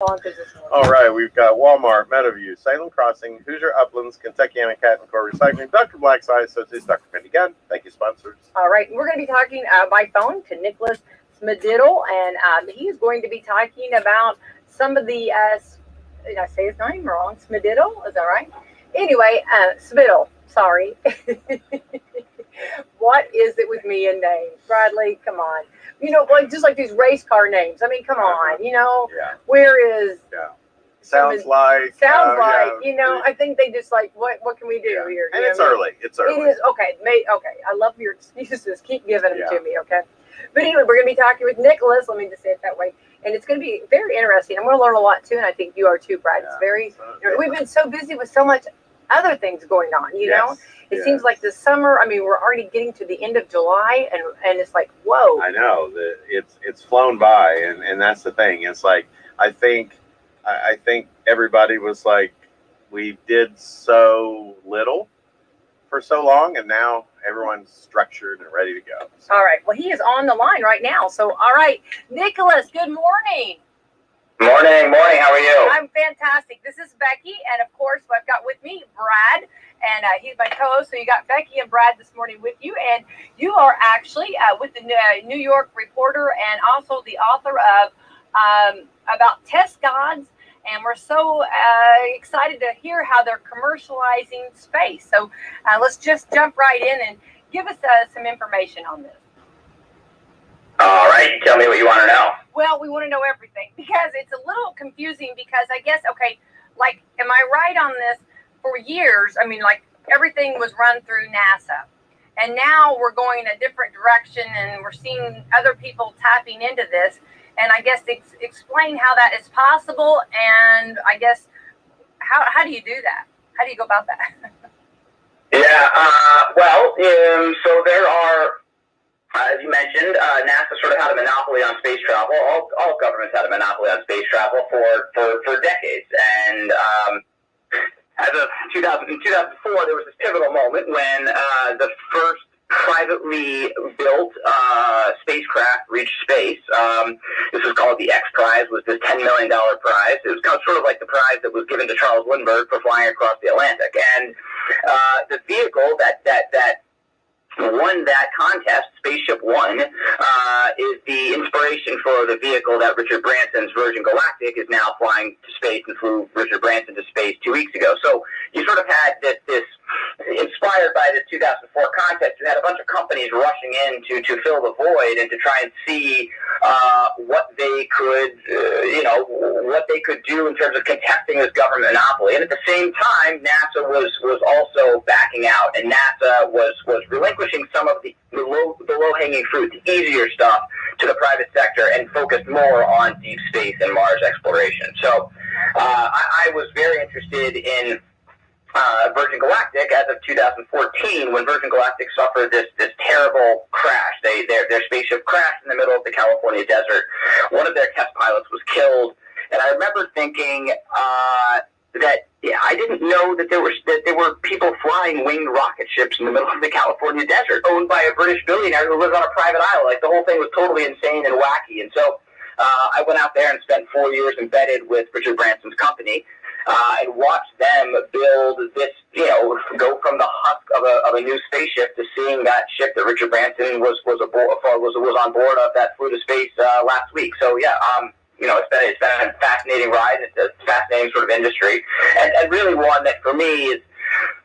All right, we've got Walmart, Meadowview, Salem Crossing, Hoosier Uplands, Kentucky Cat and Core Recycling, Dr. Blackside Associates, Dr. Penny Gunn. Thank you, sponsors. All right, we're going to be talking by phone to Nicholas Schmidle, and he's going to be talking about some of the, did I say his name wrong? Schmidle, is that right? Anyway, Schmidle, sorry. What is it with me and names? Bradley, come on. You know, just like these race car names. I mean, come on, where is... Yeah. Sounds like, I think they just like, what can we do here? And it's early. It's early. It is, okay. I love your excuses. Keep giving them to me, okay? But anyway, we're going to be talking with Nicholas. Let me just say it that way. And it's going to be very interesting. I'm going to learn a lot, too, and I think you are, too, Brad. It's very, we've been so busy with so much other things going on, you know? It seems like this summer, I mean, we're already getting to the end of July, and it's like, whoa. I know. It's flown by, and that's the thing. It's like, I think everybody was like, we did so little for so long, and now everyone's structured and ready to go. So. All right. Well, he is on the line right now. So, all right, Nicholas, good morning. Morning. How are you? I'm fantastic. This is Becky, and of course, I've got with me Brad, and he's my co-host. So you got Becky and Brad this morning with you, and you are actually with the New York Reporter and also the author of about test gods. And we're so excited to hear how they're commercializing space. So let's just jump right in and give us some information on this. All right. Tell me what you want to know. Well, we want to know everything because it's a little confusing because I guess, okay, like, am I right on this? For years, I mean, like, everything was run through NASA. And now we're going a different direction and we're seeing other people tapping into this. And I guess explain how that is possible, and I guess how do you do that? How do you go about that? So there are, as you mentioned, NASA sort of had a monopoly on space travel. All governments had a monopoly on space travel for decades, and as of 2004, there was this pivotal moment when the first privately built spacecraft reached space. This was called the X Prize, was this $10 million prize. It was kind of sort of like the prize that was given to Charles Lindbergh for flying across the Atlantic. And the vehicle that won that contest, Spaceship One, is the inspiration for the vehicle that Richard Branson's Virgin Galactic is now flying to space and flew Richard Branson to space 2 weeks ago. So you sort of had this inspired by this 2004 contest, you had a bunch of companies rushing in to fill the void and to try and see what they could, what they could do in terms of contesting this government monopoly. And at the same time, NASA was also backing out, and NASA was relinquishing some of the low-hanging fruit, the easier stuff, to the private sector and focused more on deep space and Mars exploration. So I was very interested in Virgin Galactic as of 2014, when Virgin Galactic suffered this terrible crash. Their spaceship crashed in the middle of the California desert. One of their test pilots was killed, and I remember thinking that I didn't know that there were people flying winged rocket ships in the middle of the California desert, owned by a British billionaire who lives on a private island. Like, the whole thing was totally insane and wacky. And so I went out there and spent 4 years embedded with Richard Branson's company. And watched them build this, go from the husk of a new spaceship to seeing that ship that Richard Branson was on board of that flew to space last week. So it's been a fascinating ride. It's a fascinating sort of industry, and really one that for me is,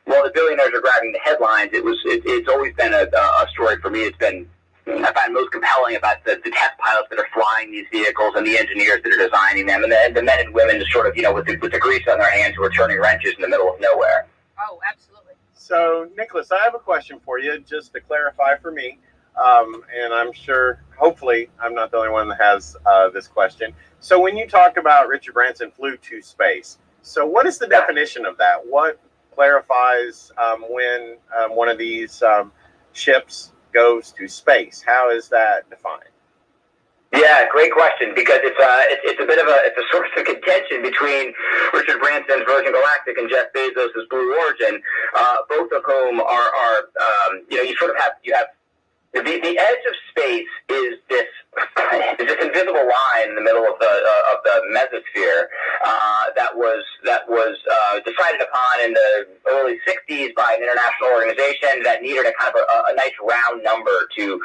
while the billionaires are grabbing the headlines, it's always been a story for me. It's been, I find most compelling about the test pilots that are flying these vehicles and the engineers that are designing them, and the men and women just sort of, with the grease on their hands, who are turning wrenches in the middle of nowhere. Oh, absolutely. So, Nicholas, I have a question for you, just to clarify for me, and I'm sure, hopefully, I'm not the only one that has this question. So when you talk about Richard Branson flew to space, so what is the definition of that? What clarifies when one of these ships goes to space? How is that defined? Yeah, great question, because it's a bit of a source of contention between Richard Branson's Virgin Galactic and Jeff Bezos' Blue Origin, both of whom are you sort of have the edge of space is this invisible line in the middle of the mesosphere that was decided upon in the early '60s by an international organization that needed a kind of a nice round number to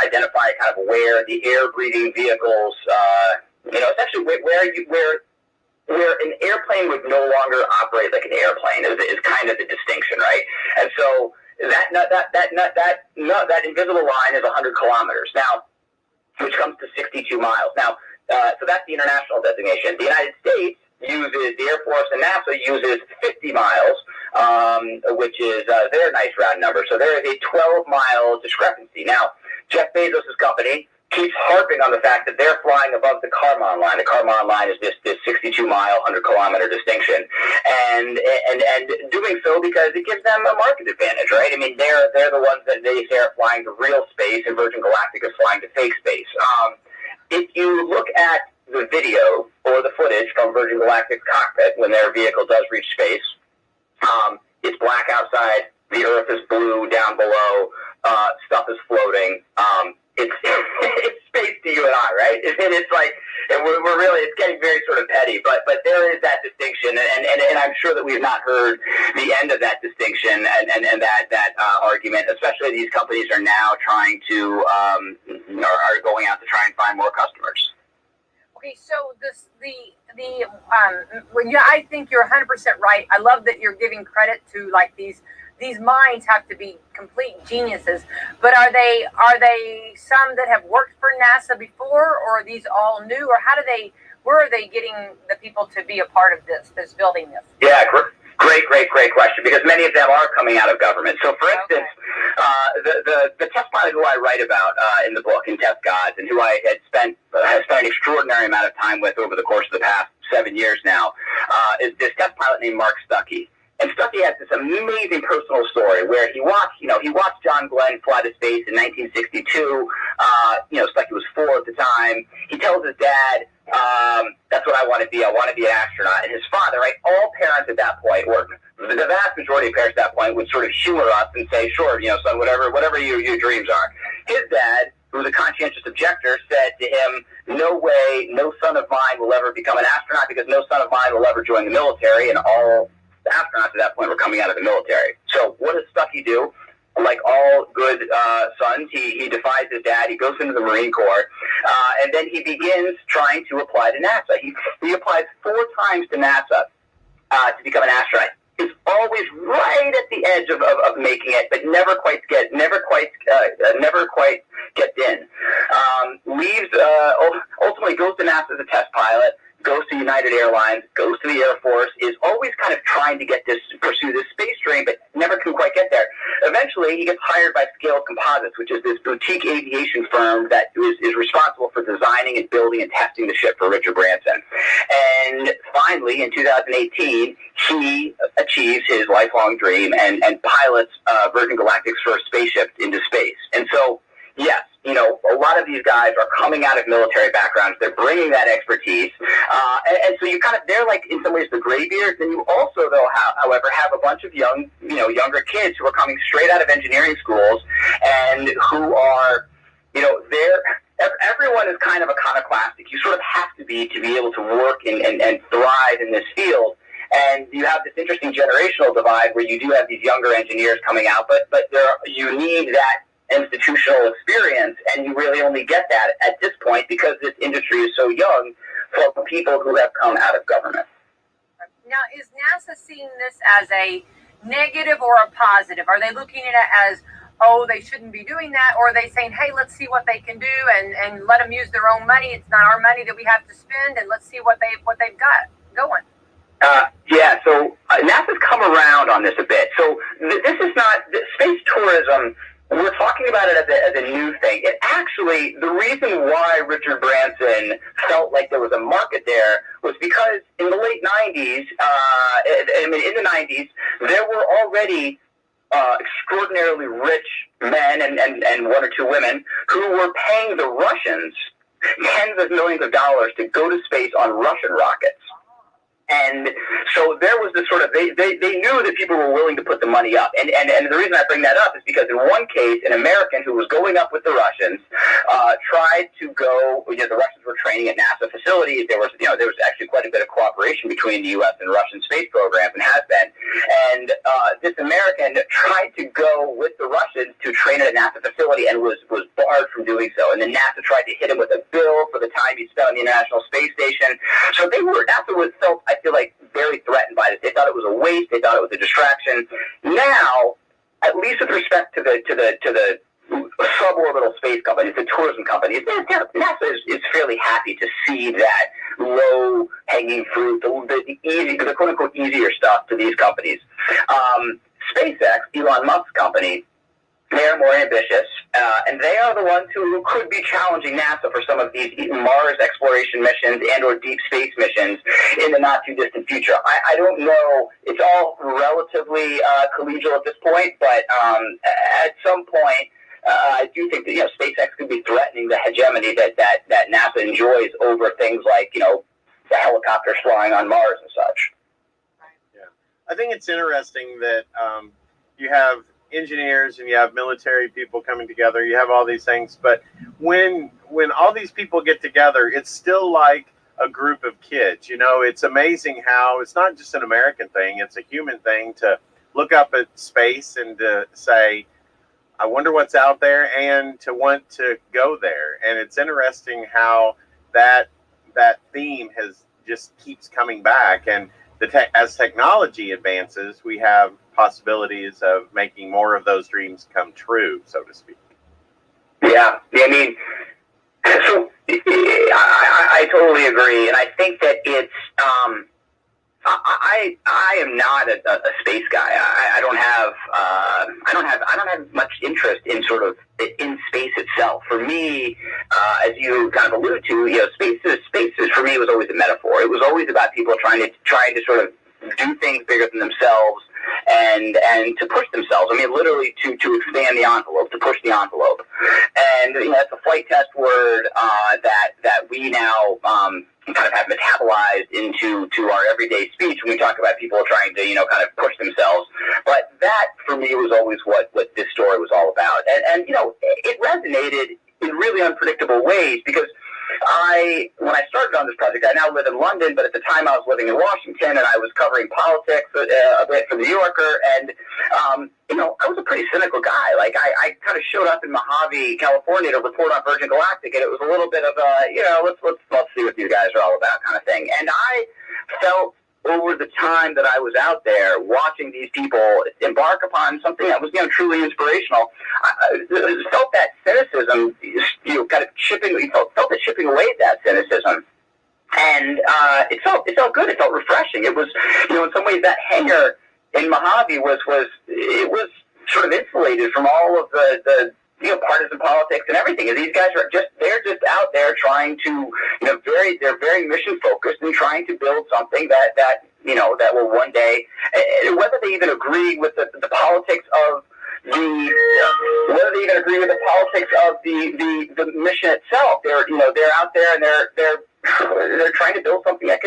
identify kind of where the air-breathing vehicles, essentially where an airplane would no longer operate like an airplane is kind of the distinction, right? And so that invisible line is 100 kilometers now, which comes to 62 miles. Now, so that's the international designation. The United States uses, the Air Force and NASA uses 50 miles, which is their nice round number. So there is a 12-mile discrepancy. Now, Jeff Bezos' company keeps harping on the fact that they're flying above the Kármán line. The Kármán line is this 62-mile, 100-kilometer distinction, and doing so because it gives them a market advantage, right? I mean, they're the ones that they say are flying to real space, and Virgin Galactic is flying to fake space. If you look at the video or the footage from Virgin Galactic's cockpit when their vehicle does reach space, it's black outside, the Earth is blue down below, stuff is floating. It's space to you and I, right? And it's like, and we're really, it's getting very sort of petty, but there is that distinction, and I'm sure that we have not heard the end of that distinction and that argument, especially these companies are now trying to, are going out to try and find more customers. Okay, so I think you're 100% right. I love that you're giving credit to like these minds have to be complete geniuses, but are they some that have worked for NASA before, or are these all new, or where are they getting the people to be a part of this building this? Yeah, great question, because many of them are coming out of government. So for instance, the test pilot who I write about in the book, in Test Gods, and who I had spent an extraordinary amount of time with over the course of the past 7 years now, is this test pilot named Mark Stuckey. And Stuckey has this amazing personal story where he watched John Glenn fly to space in 1962. Stuckey was 4 at the time. He tells his dad, that's what I want to be. I want to be an astronaut. And his father, right, all parents at that point, or the vast majority of parents at that point, would sort of humor us and say, sure, son, whatever your dreams are. His dad, who was a conscientious objector, said to him, no way, no son of mine will ever become an astronaut because no son of mine will ever join the military, and all the astronauts at that point were coming out of the military. So what does Stuckey do? Like all good sons, he defies his dad. He goes into the Marine Corps, and then he begins trying to apply to NASA. He applies 4 times to NASA to become an astronaut. He's always right at the edge of making it, but never quite gets in. Ultimately goes to NASA as a test pilot. Goes to United Airlines, goes to the Air Force, is always kind of trying to pursue this space dream, but never can quite get there. Eventually, he gets hired by Scale Composites, which is this boutique aviation firm that is responsible for designing and building and testing the ship for Richard Branson. And finally, in 2018, he achieves his lifelong dream and pilots Virgin Galactic's first spaceship into space. And so, yes, a lot of these guys are coming out of military backgrounds. They're bringing that expertise. And so you they're like, in some ways, the graybeards. And you also, though, however, have a bunch of younger kids who are coming straight out of engineering schools and who are, everyone is kind of iconoclastic. You sort of have to be able to work and thrive in this field. And you have this interesting generational divide where you do have these younger engineers coming out, but you need that institutional experience, and you really only get that at this point because this industry is so young for people who have come out of government. Now, is NASA seeing this as a negative or a positive? Are they looking at it as, oh, they shouldn't be doing that, or are they saying, hey, let's see what they can do and let them use their own money? It's not our money that we have to spend, and let's see what they've got going. So NASA's come around on this a bit. So this is not space tourism. We're talking about it as a new thing. It actually, the reason why Richard Branson felt like there was a market there was because in the late 90s, in the 90s, there were already extraordinarily rich men and 1 or 2 women who were paying the Russians tens of millions of dollars to go to space on Russian rockets. And so there was this sort of, they knew that people were willing to put the money up. And the reason I bring that up is because in one case, an American who was going up with the Russians tried to go, the Russians were training at NASA facilities. There was actually quite a bit of cooperation between the U.S. and Russian space programs, and has been. And this American tried to go with the Russians to train at a NASA facility and was barred from doing so. And then NASA tried to hit him with a bill for the time he spent on the International Space Station. So NASA was felt, I feel like, very threatened by this. They thought it was a waste. They thought it was a distraction. Now, at least with respect to the suborbital space companies, the tourism companies, NASA is fairly happy to see that low-hanging fruit, the quote-unquote easier stuff to these companies. SpaceX, Elon Musk's company, they're more ambitious, and they are the ones who could be challenging NASA for some of these Mars exploration missions and or deep space missions in the not-too-distant future. I don't know. It's all relatively collegial at this point, but at some point, I do think that SpaceX could be threatening the hegemony that NASA enjoys over things like the helicopters flying on Mars and such. Yeah, I think it's interesting that you have engineers and you have military people coming together. You have all these things, but when all these people get together, it's still like a group of kids. It's amazing how it's not just an American thing; it's a human thing to look up at space and to say, I wonder what's out there, and to want to go there. And it's interesting how that theme just keeps coming back. And as technology advances, we have possibilities of making more of those dreams come true, so to speak. Yeah, I mean, so I totally agree, and I think that it's I am not a space guy. I don't have much interest in sort of in space itself. For me, as you kind of alluded to, space is for me was always a metaphor. It was always about people trying to sort of do things bigger than themselves and to push themselves. I mean, literally to expand the envelope, to push the envelope. And that's a flight test word that we now kind of have metabolized into our everyday speech when we talk about people trying to kind of push themselves. But that for me was always what this story was all about. And it resonated in really unpredictable ways, because when I started on this project, I now live in London, but at the time I was living in Washington, and I was covering politics a bit for the New Yorker, and I was a pretty cynical guy. Like I kind of showed up in Mojave, California, to report on Virgin Galactic, and it was a little bit of a let's see what these guys are all about kind of thing. And I felt over the time that I was out there watching these people embark upon something that was truly inspirational, I felt that cynicism, kind of felt it chipping away at that cynicism. And it felt good. It felt refreshing. It was, in some ways, that hangar in Mojave was sort of insulated from all of the partisan politics and everything. And these guys they're just out there trying to, they're very mission focused and trying to build something that will one day, whether they even agree with the politics of whether they even agree with the politics of the mission itself, they're out there and they're trying to build something that's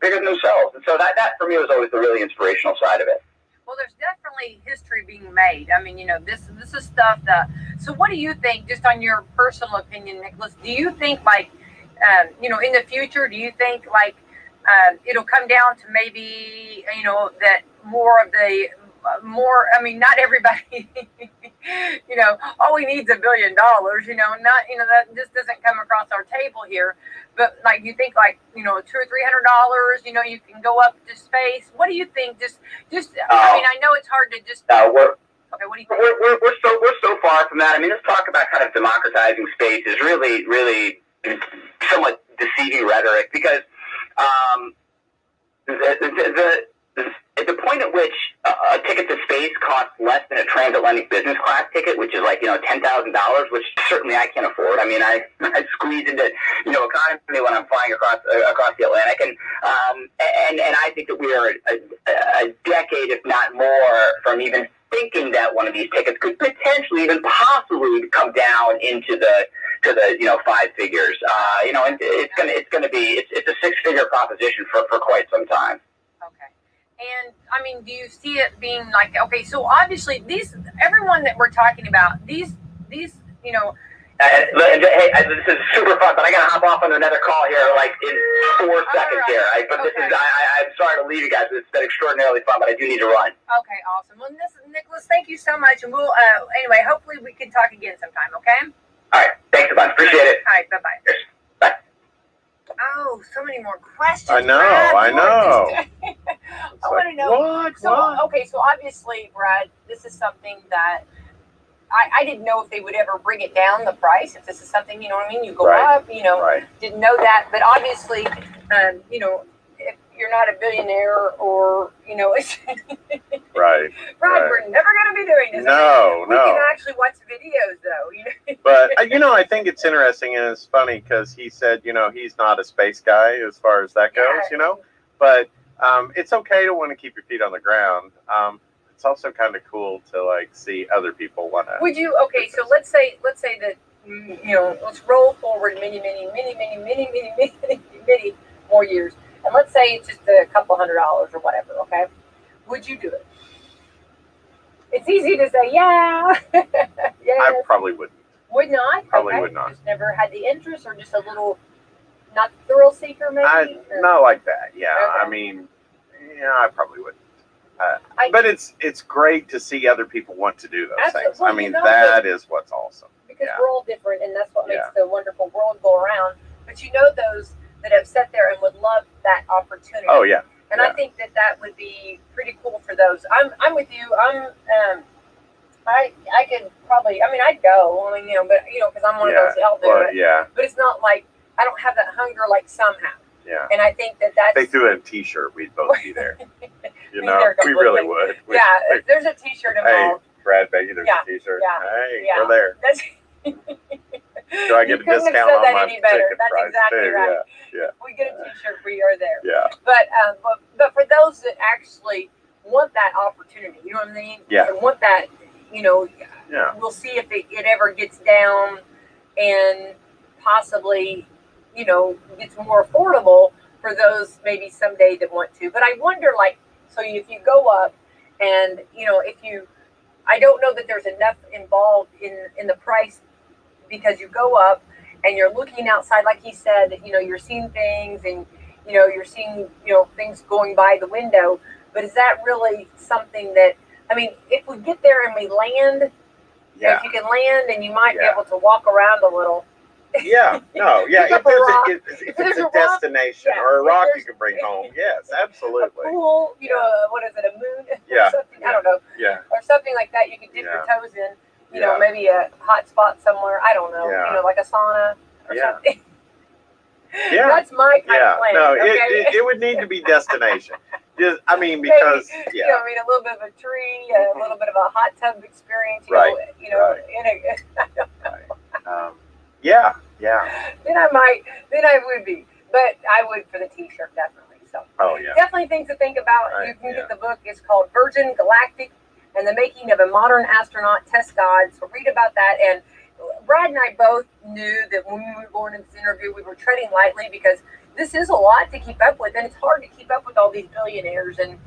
bigger than themselves. And so that for me was always the really inspirational side of it. Well, there's definitely history being made. I mean, this is stuff that. So, what do you think, just on your personal opinion, Nicholas? Do you think, like, in the future, do you think, like, it'll come down to maybe, that more of the I mean, not everybody, all we need is $1 billion, not, that just doesn't come across our table here. But like, you think like, $200 or $300, you can go up to space. What do you think? Just, I mean, I know it's hard to just. Okay, what do you think? We're so far from that. I mean, let's talk about kind of democratizing space is really, really somewhat deceiving rhetoric, because at the point at which a ticket to space costs less than a transatlantic business class ticket, which is like $10,000, which certainly I can't afford. I mean, I squeeze into economy when I'm flying across the Atlantic, and I think that we are a decade, if not more, from even thinking that one of these tickets could potentially, even possibly, come down into the 5 figures. And it's a 6-figure proposition for quite some time. mean, do you see it being like, okay, so obviously everyone that we're talking about, these, you know. Hey, this is super fun, but I gotta hop off on another call here, like in 4 seconds here. I'm sorry to leave you guys. It's been extraordinarily fun, but I do need to run. Okay, awesome. Well, Nicholas, thank you so much, and we'll anyway. Hopefully, we can talk again sometime. Okay. All right. Thanks a bunch. Appreciate it. All right. Bye bye. Cheers. Bye. Oh, so many more questions. I know. Brad. I know. I want to know. What? Okay, so obviously, Brad, this is something that I didn't know if they would ever bring it down the price. If this is something, you know what I mean, you go up, you know, didn't know that. But obviously, you know, if you're not a billionaire or, you know, it's Right. Brad, we're never going to be doing this. No, we can actually watch videos though. You know? But, you know, I think it's interesting and it's funny because he said, you know, he's not a space guy as far as that goes, you know, but it's okay to want to keep your feet on the ground. It's also kind of cool to like see other people want to. Would you? Okay, so let's say that, you know, let's roll forward many more years, and let's say it's just a couple $100 or whatever. Okay, would you do it? It's easy to say, yeah. Yes. I probably wouldn't. Would not. Probably would not. Just never had the interest, or just a little, not thrill seeker, maybe. Not like that. Yeah, Okay. I mean, yeah, I probably wouldn't. But it's great to see other people want to do those things. I mean, you know, that is what's awesome. Because we're all different, and that's what makes the wonderful world go around. But you know those that have sat there and would love that opportunity. Oh yeah. And I think that would be pretty cool for those. I'm with you. I could probably. I mean, I'd go. I mean, you know, but you know, because I'm one of those out there. But it's not like I don't have that hunger like some have. Yeah. And I think that's. If they threw a T-shirt, we'd both be there. You know, we really would. If there's a T-shirt involved. Hey, Brad Becky, there's a T-shirt. Hey, we're there. Do I get a discount on my ticket price? That's exactly right. Yeah. If we get a T-shirt, we are there. Yeah. But for those that actually want that opportunity, you know what I mean? Yeah. And want that, you know. Yeah. We'll see if it ever gets down and possibly, you know, gets more affordable for those maybe someday that want to. But I wonder, like, so if you go up and, you know, I don't know that there's enough involved in the price, because you go up and you're looking outside, like he said, you know, you're seeing things and, you know, you're seeing, you know, things going by the window. But is that really something that, I mean, if we get there and we land, if you can land and you might be able to walk around a little. Yeah, no, yeah. If it's a destination or a rock you can bring home, yes, absolutely. A pool, you know, what is it, a moon? Yeah. Or something, I don't know. Yeah. Or something like that you can dip your toes in. You know, maybe a hot spot somewhere. I don't know. You know, like a sauna or something. Yeah. That's my kind of plan. No, okay? it would need to be destination. Just, I mean, because maybe, you know, I mean, a little bit of a tree, a little bit of a hot tub experience. You know, in a. I don't know. Yeah. Then I would be, but I would for the T-shirt definitely. So. Definitely things to think about. You can get the book. It's called Virgin Galactic and the Making of a Modern Astronaut Test God. So read about that. And Brad and I both knew that when we were going into this interview, we were treading lightly because this is a lot to keep up with, and it's hard to keep up with all these billionaires and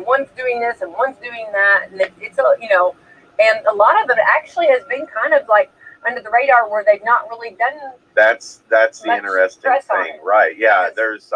one's doing this and one's doing that, and it's a, you know, and a lot of it actually has been kind of like under the radar where they've not really done. That's the interesting thing, right? Yeah, there's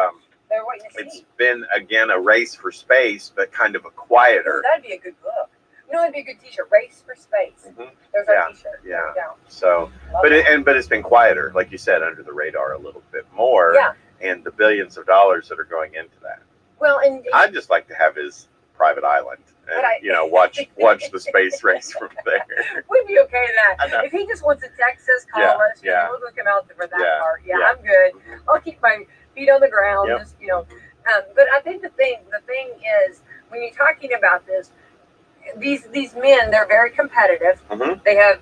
they're waiting to see. It's been again a race for space, but kind of a quieter. That'd be a good book. You know, that'd be a good T-shirt. Race for Space. Mm-hmm. There's our T-shirt. Yeah. So, but it's been quieter, like you said, under the radar a little bit more. Yeah. And the billions of dollars that are going into that. Well, and I'd just like to have his private island, and you know, watch the space race from there. We'd be okay with that. If he just wants to text us, call us. Yeah. We'll look him out for that part. Yeah, I'm good. Mm-hmm. I'll keep my feet on the ground. Just, you know. But I think the thing is when you're talking about this. These men, they're very competitive. Mm-hmm. They have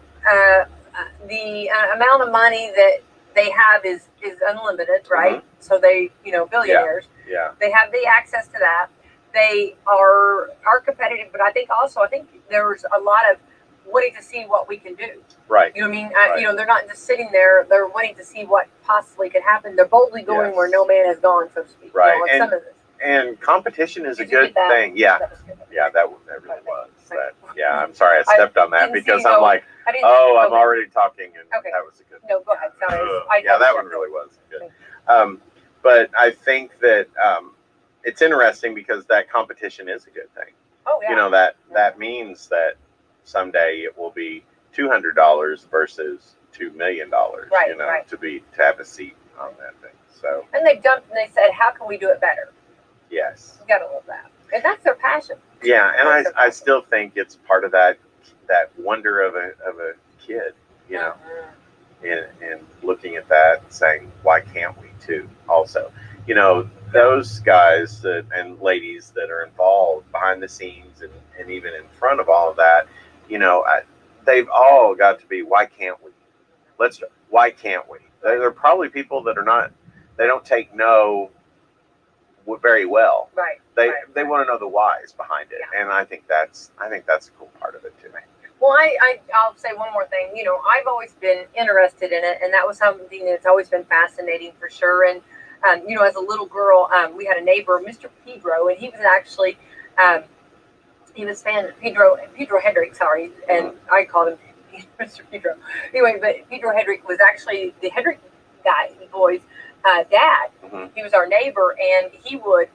the amount of money that they have is unlimited, right? Mm-hmm. So they, you know, billionaires. Yeah. They have the access to that. They are competitive, but I think there's a lot of wanting to see what we can do. Right. You know what I mean? You know, they're not just sitting there. They're wanting to see what possibly could happen. They're boldly going where no man has gone, so to speak. Right. You know, some of this. and competition is Did a you good get that? thing. Yeah, That was good. yeah, that really was. That, yeah, I'm sorry I stepped on that didn't see because you I'm go- like, I didn't. oh, I'm okay. already talking, and Okay. that was a good. No, go ahead. Sorry. Yeah, that one really was good. But I think that it's interesting because that competition is a good thing. Oh yeah. You know, that means that someday it will be $200 versus $2 million. Right, You know, right. to have a seat on that thing. So And they jumped and they said, "How can we do it better?" yes. You gotta love that, and that's their passion. Yeah, and That's their I passion. still think it's part of that wonder of a kid. You know. And looking at that and saying, why can't we too? Also, you know, those guys and ladies that are involved behind the scenes and even in front of all of that, you know, they've all got to be, why can't we? Why can't we? There are probably people that are not, they don't take no very well. Right. They want to know the whys behind it, and I think that's a cool part of it too. Well, I'll say one more thing. You know, I've always been interested in it, and that was something that's always been fascinating for sure. And you know, as a little girl, we had a neighbor, Mr. Pedro, and he was actually he was Pedro Hedrick, sorry, and I called him Mr. Pedro. Anyway, but Pedro Hedrick was actually the Hedrick boys' dad. Mm-hmm. He was our neighbor, and he would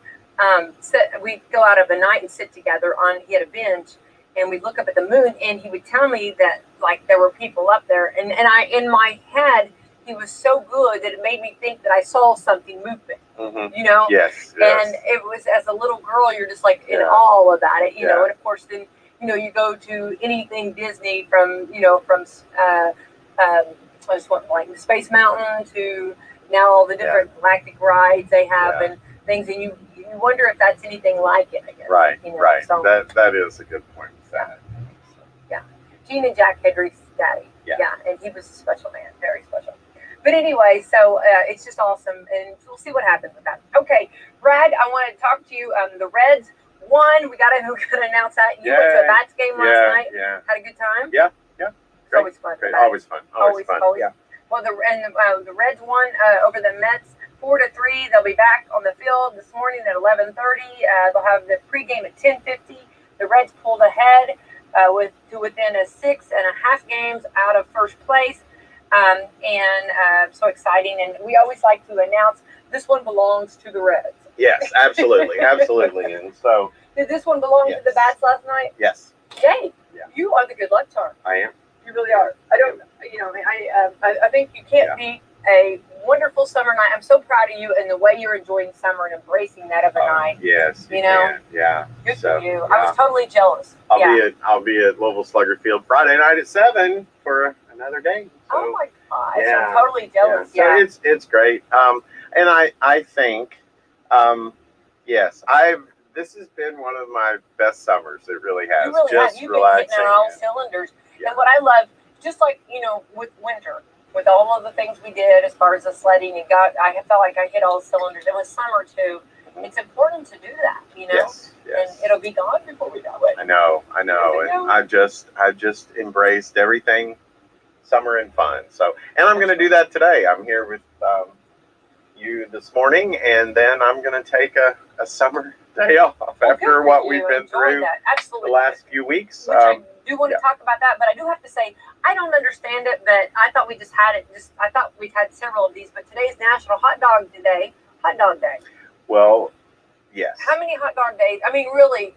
we'd go out of a night and sit together on. He had a bench. And we'd look up at the moon, and he would tell me that like there were people up there, and I in my head he was so good that it made me think that I saw something moving. Mm-hmm. You know, yes. And it was as a little girl, you're just like in awe about it. You know, and of course then you know you go to anything Disney from I just went like Space Mountain to now all the different galactic rides they have and things, and you wonder if that's anything like it. I guess. Right. You know? Right. So, that is a good point. Yeah. Gene and Jack Hedrick's daddy. Yeah. And he was a special man, very special. But anyway, so it's just awesome, and we'll see what happens with that. Okay, Brad, I want to talk to you. The Reds won. We gotta announce that. You went to a Bats game last night. Yeah. Had a good time. Yeah. It's always fun. Great. Always fun. Always fun. Yeah. Well, the Reds won over the Mets 4-3. They'll be back on the field this morning at 11:30. They'll have the pregame at 10:50. The Reds pulled ahead to within 6.5 games out of first place, and so exciting. And we always like to announce this one belongs to the Reds. Yes, absolutely, absolutely. And so, did this one belong to the Bats last night? Yes. Yay! Yeah. You are the good luck charm. I am. You really are. I don't. You know. I think you can't beat a wonderful summer night. I'm so proud of you and the way you're enjoying summer and embracing that every night. Yes. You know. Can. Yeah. Good for you. I was totally jealous. I'll be at Louisville Slugger Field Friday night at 7 for another game. So, oh my gosh! I'm totally jealous. So it's great. And I think, yes, this has been one of my best summers. It really has. You really just have. You've relaxing. been hitting on all cylinders. And what I love, just like with winter, with all of the things we did as far as the sledding, I felt like I hit all cylinders. And with summer too, it's important to do that. Yes. And it'll be gone before we know it. I know. And I just embraced everything summer and fun. So, and I'm going to do that today. I'm here with you this morning, and then I'm going to take a summer day off after what we've been through the last few weeks. Which I do want to talk about that, but I do have to say I don't understand it. But I thought we just had it. I thought we'd had several of these, but today's National Hot Dog Day. Well, yes. How many hot dog days? I mean, really,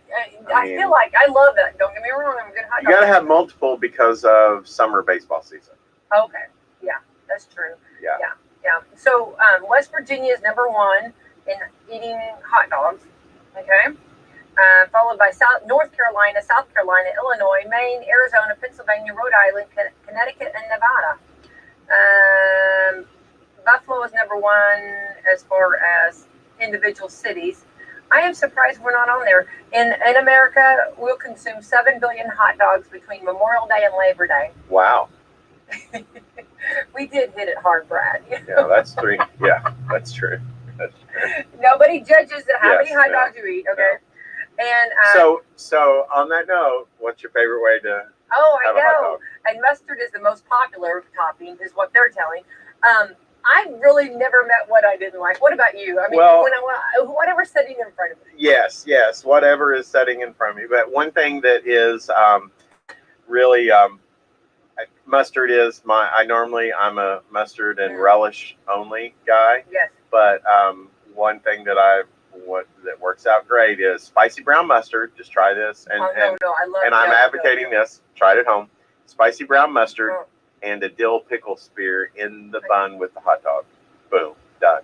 I feel like I love it. Don't get me wrong. I'm a good hot dog. You got to have multiple because of summer baseball season. Okay. Yeah, that's true. Yeah. So West Virginia is #1 in eating hot dogs. Okay. Followed by North Carolina, South Carolina, Illinois, Maine, Arizona, Pennsylvania, Rhode Island, Connecticut, and Nevada. Buffalo is #1 as far as individual cities. I am surprised we're not on there. In America, we'll consume 7 billion hot dogs between Memorial Day and Labor Day. Wow. We did hit it hard, Brad. Yeah, that's 3. Yeah, that's true. Nobody judges how many hot dogs you eat, okay? No. And so on that note, what's your favorite way to have a hot I know. dog? And mustard is the most popular topping, is what they're telling. I really never met what I didn't like. What about you? I mean, Well, whatever's sitting in front of me. yes, whatever is setting in front of me. But one thing that is really mustard is I'm a mustard and relish only guy. Yes. But one thing that that works out great is spicy brown mustard. Just try this, and I love. and I'm advocating this. Try it at home. Spicy brown mustard and a dill pickle spear in the bun with the hot dog. Boom, done.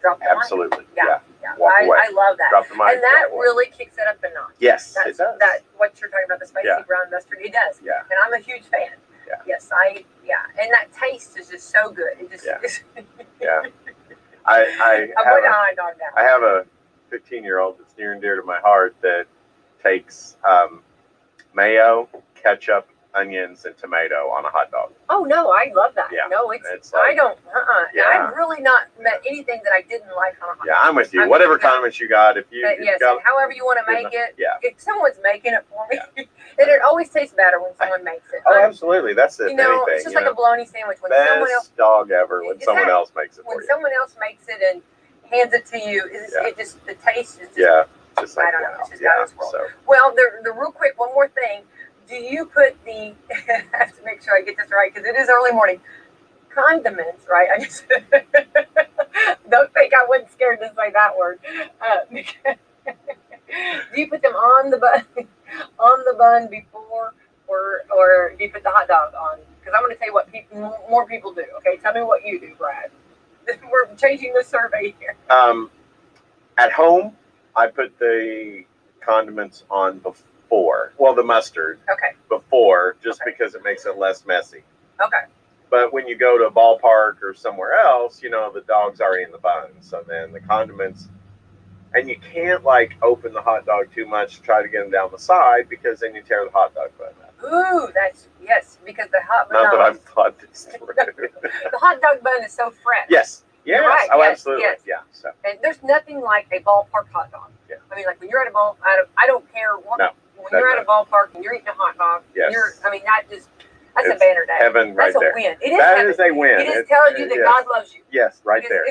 Drop the Absolutely. Mic. Yeah. Walk away. I love that. Drop the mic. And that really kicks it up a notch. Yes, it does. That what you're talking about, the spicy brown mustard, it does. Yeah. And I'm a huge fan. Yeah. Yes, and that taste is just so good. It just yeah. I have a 15-year-old that's near and dear to my heart that takes mayo, ketchup, onions, and tomato on a hot dog. Oh no, I love that. Yeah. No, it's like, I don't. Yeah. I've really not met anything that I didn't like on a hot dog. Yeah, I'm with you. Whatever condiments you got, if you yes, got, however you want to make it. Yeah. If someone's making it for me, and it always tastes better when someone makes it. Oh, absolutely. That's it. It's just like a bologna sandwich when best someone else dog ever when someone else makes it for you. When someone else makes it and hands it to you, it just the taste is just just like I don't know. It's just out of this world. So. Well, the real quick, one more thing. Do you put the? I have to make sure I get this right because it is early morning. Condiments, right? I just don't think I wasn't scared to say that word. Do you put them on the bun before, or do you put the hot dog on? Because I'm going to tell you what more people do. Okay, tell me what you do, Brad. We're changing the survey here. At home, I put the condiments on before. Well, the mustard. Okay. Before, just because it makes it less messy. Okay. But when you go to a ballpark or somewhere else, the dog's already in the bun. So then the condiments, and you can't open the hot dog too much to try to get them down the side because then you tear the hot dog bun up. Ooh, because the hot Not that I've thought this through. The hot dog bun is so fresh. Yes. Yes. Right. Oh, yes. absolutely. Yes. Yeah. So. And there's nothing like a ballpark hot dog. Yeah. I mean, when you're at I don't care what. No, when you're at a ballpark and you're eating a hot dog, yes. That's a banner day. Heaven right there. That's a win. It is that heaven. is a win. It is telling you that God loves you. Yes, right there.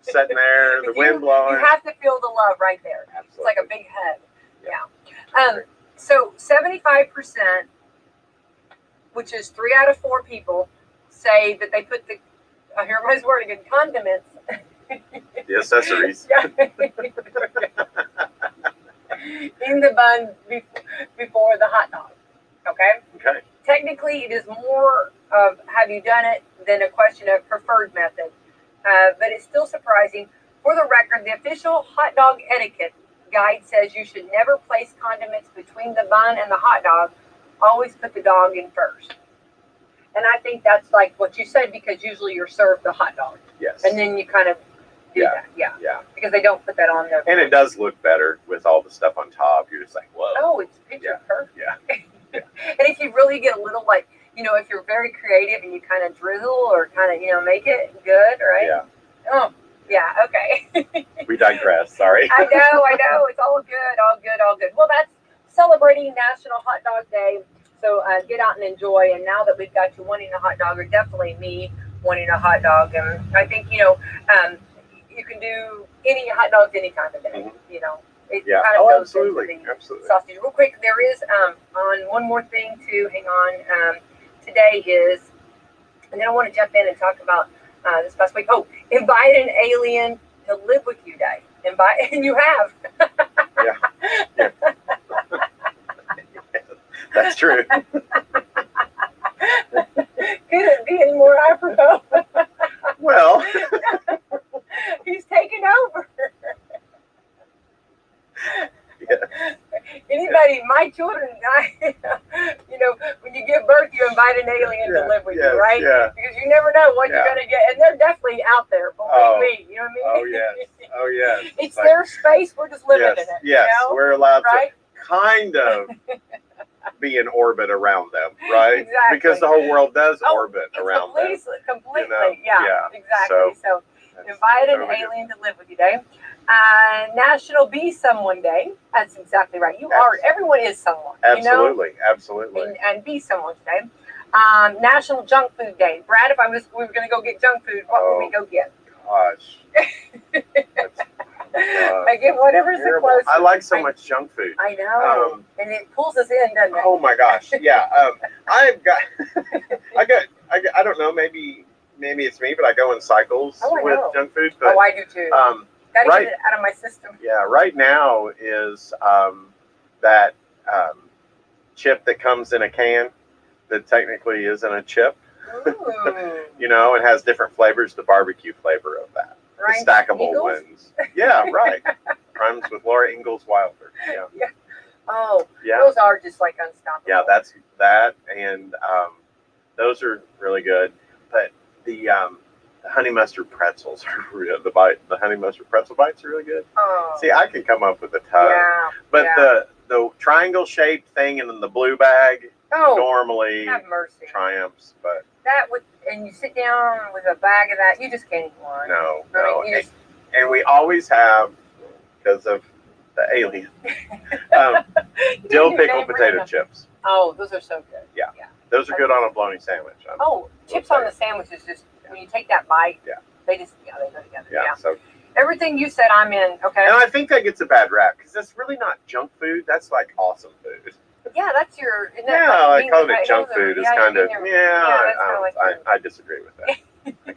Sitting there, the wind blowing. You have to feel the love right there. Absolutely. It's like a big hug. Yeah. So 75%, which is 3 out of 4 people, say that they put here my word again, condiments. The accessories. In the bun before the hot dog. Okay? Okay. Technically, it is more of have you done it than a question of preferred method. But it's still surprising. For the record, the official hot dog etiquette guide says you should never place condiments between the bun and the hot dog. Always put the dog in first. And I think that's like what you said because usually you're served the hot dog. Yes. And then you kind of do that. Yeah. Because they don't put that on there. And it does look better with all the stuff on top. You're just like, whoa. Oh, it's picture perfect. Yeah. And if you really get a little if you're very creative and you kind of drizzle or kind of, make it good, right? Yeah. Oh, yeah, okay. We digress, sorry. I know. It's all good. Well, that's celebrating National Hot Dog Day. So get out and enjoy. And now that we've got you wanting a hot dog, or definitely me wanting a hot dog, and I think, you can do any hot dogs any time of day, It kind of goes absolutely. Into the sausage. Real quick, there is on one more thing too. Hang on. Today is, and then I want to jump in and talk about this past week. Oh, invite an alien to live with you day. And you have. Yeah. That's true. Could it be any more apropos? Well, he's taking over. Yeah. Anybody, my children, when you give birth, you invite an alien to live with you, right? Yeah. Because you never know what you're going to get. And they're definitely out there, believe me. You know what I mean? Oh, yes. It's their space. We're just living in it. Yes, we're allowed right? to kind of be in orbit around them, right? Exactly. Because the whole world does orbit around them. Completely. Yeah, exactly. So invite an alien to live with you day. National Be Someone Day. That's exactly right. Everyone is someone. Absolutely, absolutely. And be someone today. National Junk Food Day. Brad, if we were going to go get junk food, what would we go get? Gosh. I get whatever's the Terrible. closest. I like so much junk food. I know. And it pulls us in, doesn't it? Oh my gosh. Yeah. I've got, I don't know, maybe it's me, but I go in cycles with junk food. But, I do too. Gotta get it out of my system. Yeah, right now is that chip that comes in a can that technically isn't a chip. You know, it has different flavors, the barbecue flavor of that. Rhymes The stackable Ingalls? ones. Yeah, right. Rhymes with Laura Ingalls Wilder. Yeah. Oh, Yeah. those are just like unstoppable. Yeah, that's that, and those are really good. But the honey mustard pretzels are real. The honey mustard pretzel bites are really good. Oh. See, I can come up with a ton. Yeah. But the triangle shaped thing and then the blue bag normally have mercy. triumphs. But and you sit down with a bag of that, you just can't eat one. no. And we always have, because of the alien, dill pickle potato chips. Oh, those are so good. Yeah. Those are good on a bologna sandwich. Chips on the sandwich is just, when you take that bite, they go together. Yeah. So everything you said, I'm in. Okay. And I think that gets a bad rap because that's really not junk food. That's like awesome food. Yeah, that's your. I call it junk food. It's kind of I disagree with that.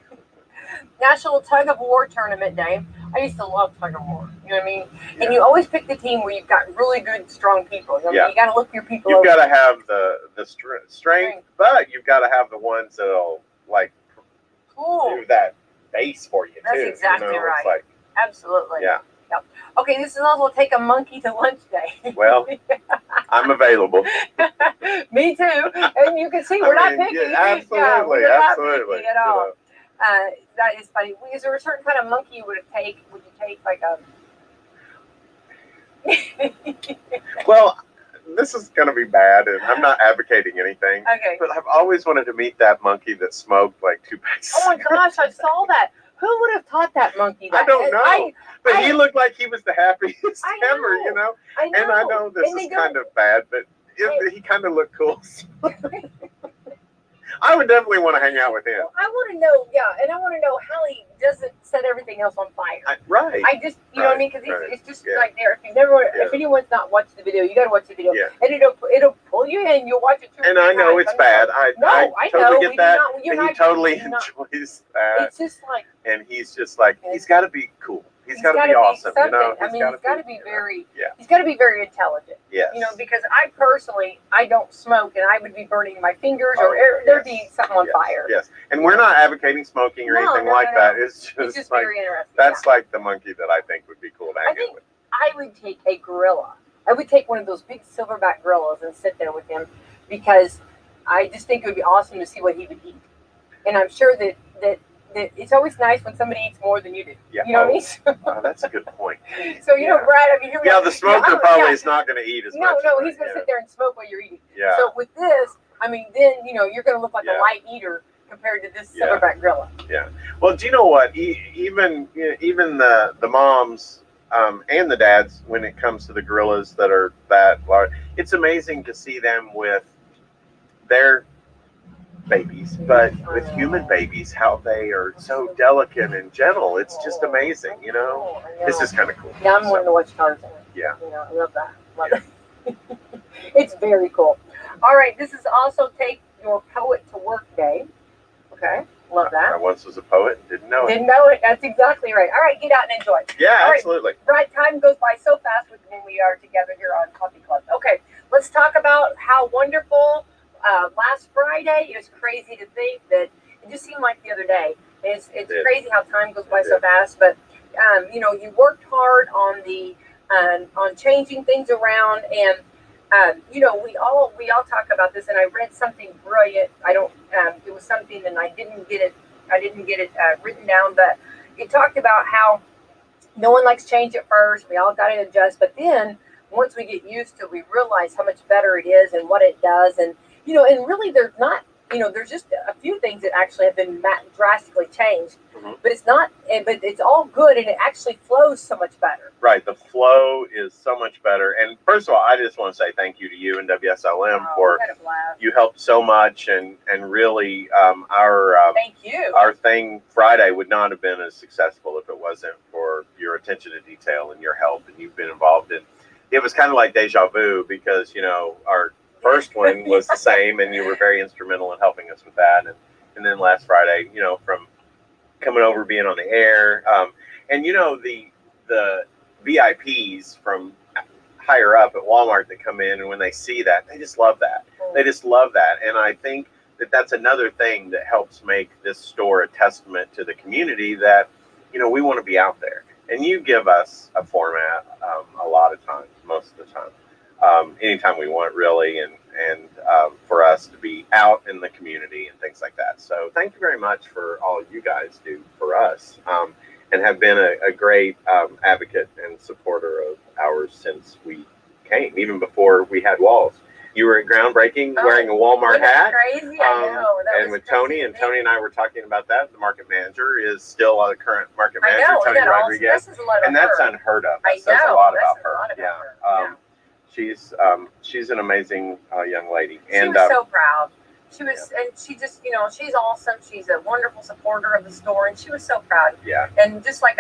National Tug of War Tournament Day. I used to love tug of war. You know what I mean? Yeah. And you always pick the team where you've got really good, strong people. You know? You got to look your people. You've got to have the strength, but you've got to have the ones that'll do that base for you too. That's exactly right. Absolutely. Yeah. Yep. Okay, this is also Take a Monkey to Lunch Day. Well, I'm available. Me too. And you can see we're not picky. Yeah, absolutely. We're not picky at all. That is funny. Is there a certain kind of monkey you would take? Would you take like a? Well, this is going to be bad, and I'm not advocating anything. Okay. But I've always wanted to meet that monkey that smoked like 2 packs. Oh my gosh, I saw that. Who would have taught that monkey that? I don't know. But he looked like he was the happiest ever, you know? I know. And I know this is kind of bad, but he kind of looked cool. I would definitely want to hang out with him. Well, I want to know, and I want to know how he doesn't set everything else on fire. I just, you know what I mean? Because it's just like there. If anyone's not watched the video, you got to watch the video, and it'll pull you in. You'll watch it. And I know it's bad. I totally get that. And he totally enjoys that. It's just like, and he's just like, he's got to be cool. He's got to be awesome. You know, he's got to be very. He's got to be very intelligent. Yes. You know, because I personally, I don't smoke, and I would be burning my fingers, or there'd be something on fire. Yes, and we're not advocating smoking or anything like that. It's just like, very interesting. That's like the monkey that I think would be cool to hang out with. I would take a gorilla. I would take one of those big silverback gorillas and sit there with him, because I just think it would be awesome to see what he would eat. And I'm sure that it's always nice when somebody eats more than you do. Yeah. You know what I mean? That's a good point. So, you know, Brad, I mean, here we the smoker probably is not going to eat as much. No, he's going to sit there and smoke while you're eating. Yeah. So with this, I mean, then, you know, you're going to look like a light eater compared to this silverback gorilla. Yeah. Well, do you know what? Even the moms and the dads, when it comes to the gorillas that are that large, it's amazing to see them with their babies, but with human babies, how they are so delicate and gentle. It's just amazing, you know? It's just kind of cool. Yeah, I'm wanting to watch Tarzan. Yeah. You know, I love that. Love it. It's very cool. All right, this is also Take Your Poet to Work Day. Okay, love that. I once was a poet and didn't know it. Didn't know it. That's exactly right. All right, get out and enjoy. Yeah, all absolutely. Right, time goes by so fast when we are together here on Coffee Club. Okay, let's talk about how wonderful last Friday. It was crazy to think that it just seemed like the other day. It's crazy how time goes by so fast. But you know, you worked hard on the on changing things around, and you know, we all talk about this. And I read something brilliant. It was something, and I didn't get it written down, but it talked about how no one likes change at first. We all got to adjust, but then once we get used to it, we realize how much better it is and what it does. And you know, and really, there's just a few things that actually have been drastically changed, Mhm. but it's not, but it's all good, and it actually flows so much better. Right. The flow is so much better. And first of all, I just want to say thank you to you and WSLM for I got a blast. you helped so much, and really our Thank you. our thing Friday would not have been as successful if it wasn't for your attention to detail and your help, and you've been involved in. It was kind of like deja vu because our first one was the same, and you were very instrumental in helping us with that, and then last Friday, from coming over, being on the air, and the VIPs from higher up at Walmart that come in, and when they see that, they just love that. They just love that, and I think that that's another thing that helps make this store a testament to the community that we want to be out there, and you give us a format a lot of times, most of the time, anytime we want, really, and for us to be out in the community and things like that. So thank you very much for all you guys do for us, and have been a great advocate and supporter of ours since we came, even before we had walls. You were at groundbreaking wearing a Walmart hat. Crazy, I know. And with Tony, and Tony and I were talking about that. The market manager is still the current market manager, Tony Rodriguez, and that's unheard of. That says a lot about her. Yeah. She's an amazing young lady. And she was so proud. She was, and she just, she's awesome. She's a wonderful supporter of the store, and she was so proud. Yeah. And just like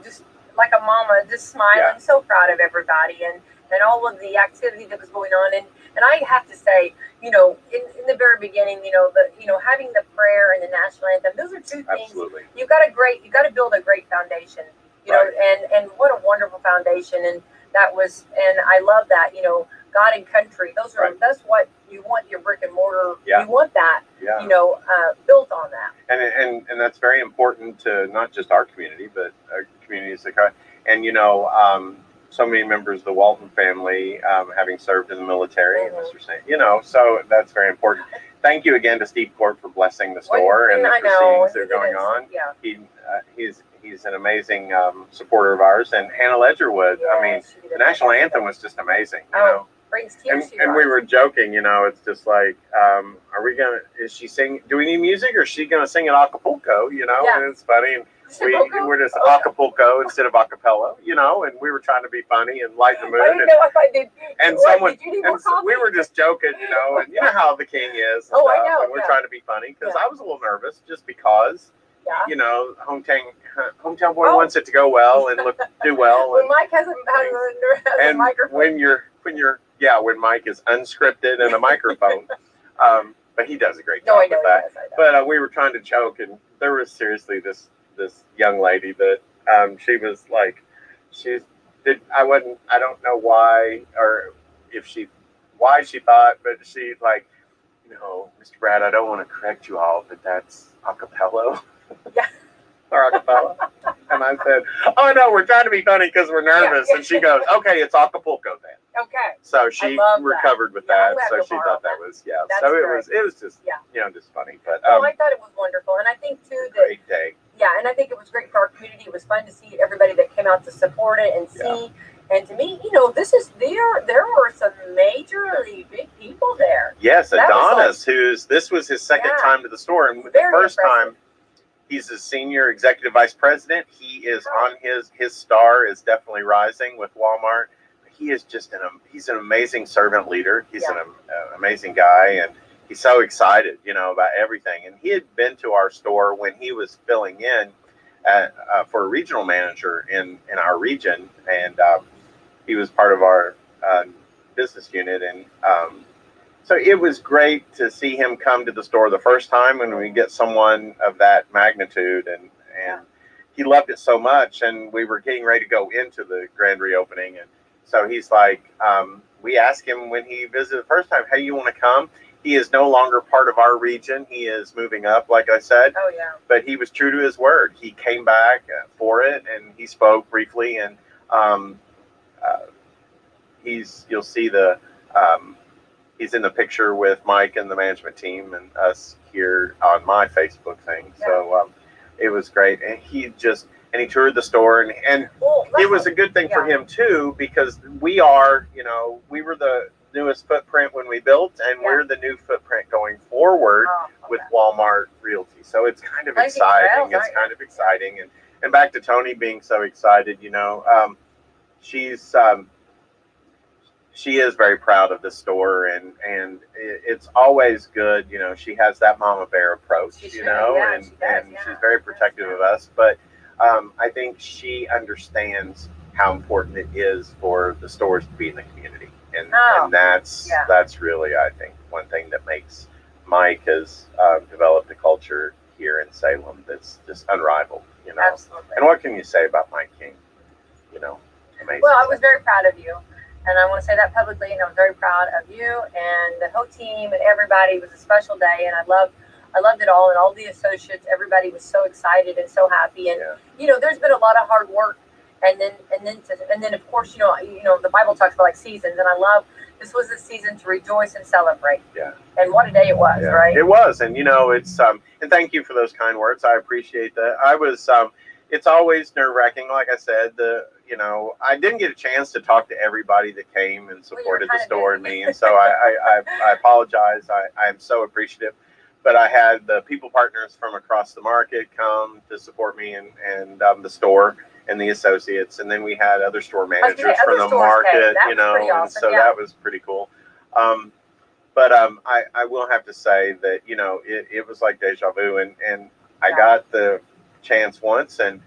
just like a mama, just smiling, so proud of everybody, and all of the activity that was going on. And I have to say, in the very beginning, having the prayer and the national anthem, those are two things. Absolutely. You got to build a great foundation, and what a wonderful foundation. And I love that, God and country. That's what you want your brick and mortar. Yeah. You want that, built on that. And that's very important to not just our community, but communities that, and so many members of the Walton family, having served in the military, and Mr. Saint, so that's very important. Thank you again to Steve Court for blessing the store and the proceedings that are going on. Yeah. He's an amazing supporter of ours, and Hannah Ledgerwood. Yeah, I mean, the national anthem was just amazing. Brings tears and we were joking. It's just like, is she singing? Do we need music, or is she gonna sing in Acapulco? And it's funny. And we're just Acapulco instead of acapella, and we were trying to be funny and lighten the mood. I didn't know if I did. And we were just joking, and you know how the king is. I know. And we're trying to be funny because I was a little nervous just because, hometown boy wants it to go well and do well. When Mike has a microphone. When Mike is unscripted and a microphone. But he does a great job with that. But we were trying to joke, and there was seriously this young lady that she was like, I don't know why, or why she thought, but she like, Mr. Brad, I don't want to correct you all, but that's acapella. Yeah. Or acapella. And I said, oh no, we're trying to be funny because we're nervous. And she goes, okay, it's Acapulco then. Okay. So she recovered with that. So she thought that was, so it was just, just funny. But I thought it was wonderful. And I think too that, great day. Yeah, and I think it was great for our community. It was fun to see everybody that came out to support it and see. And to me, there were some majorly big people there. Yes, Adonis, this was his second time to the store, and the first time, he's a senior executive vice president. He is on his star is definitely rising with Walmart. He is just he's an amazing servant leader. He's an amazing guy, and he's so excited, about everything. And he had been to our store when he was filling in for a regional manager in our region, and he was part of our business unit. And so it was great to see him come to the store the first time when we get someone of that magnitude, and he loved it so much. And we were getting ready to go into the grand reopening, and so he's like, we asked him when he visited the first time, hey, you want to come? He is no longer part of our region. He is moving up, like I said. Oh, yeah. But he was true to his word. He came back for it, and he spoke briefly. And you'll see he's in the picture with Mike and the management team and us here on my Facebook thing. Yeah. So it was great. And he toured the store, and it was a good thing for him too, because we were the newest footprint when we built, and we're the new footprint going forward with Walmart Realty. So it's kind of exciting. It's kind of exciting. And back to Tony being so excited, she's she is very proud of the store, and it's always good. She has that mama bear approach, and she's very protective of us. But I think she understands how important it is for the stores to be in the community, and that's really, I think, one thing that makes Mike has developed a culture here in Salem that's just unrivaled. Absolutely. And what can you say about Mike King? Amazing. Well, I was very proud of you. And I want to say that publicly, and I'm very proud of you and the whole team and everybody. It was a special day, and I loved it all, and all the associates. Everybody was so excited and so happy. And there's been a lot of hard work, and then of course, the Bible talks about like seasons, and I love this was a season to rejoice and celebrate. Yeah. And what a day it was, right? It was, and it's and thank you for those kind words. I appreciate that. I was it's always nerve-wracking, like I said. I didn't get a chance to talk to everybody that came and supported the store and me, and so I apologize. I'm so appreciative, but I had the people partners from across the market come to support me and the store and the associates, and then we had other store managers from the market, and so that was pretty cool. But I will have to say that it was like deja vu, and I got the chance once, and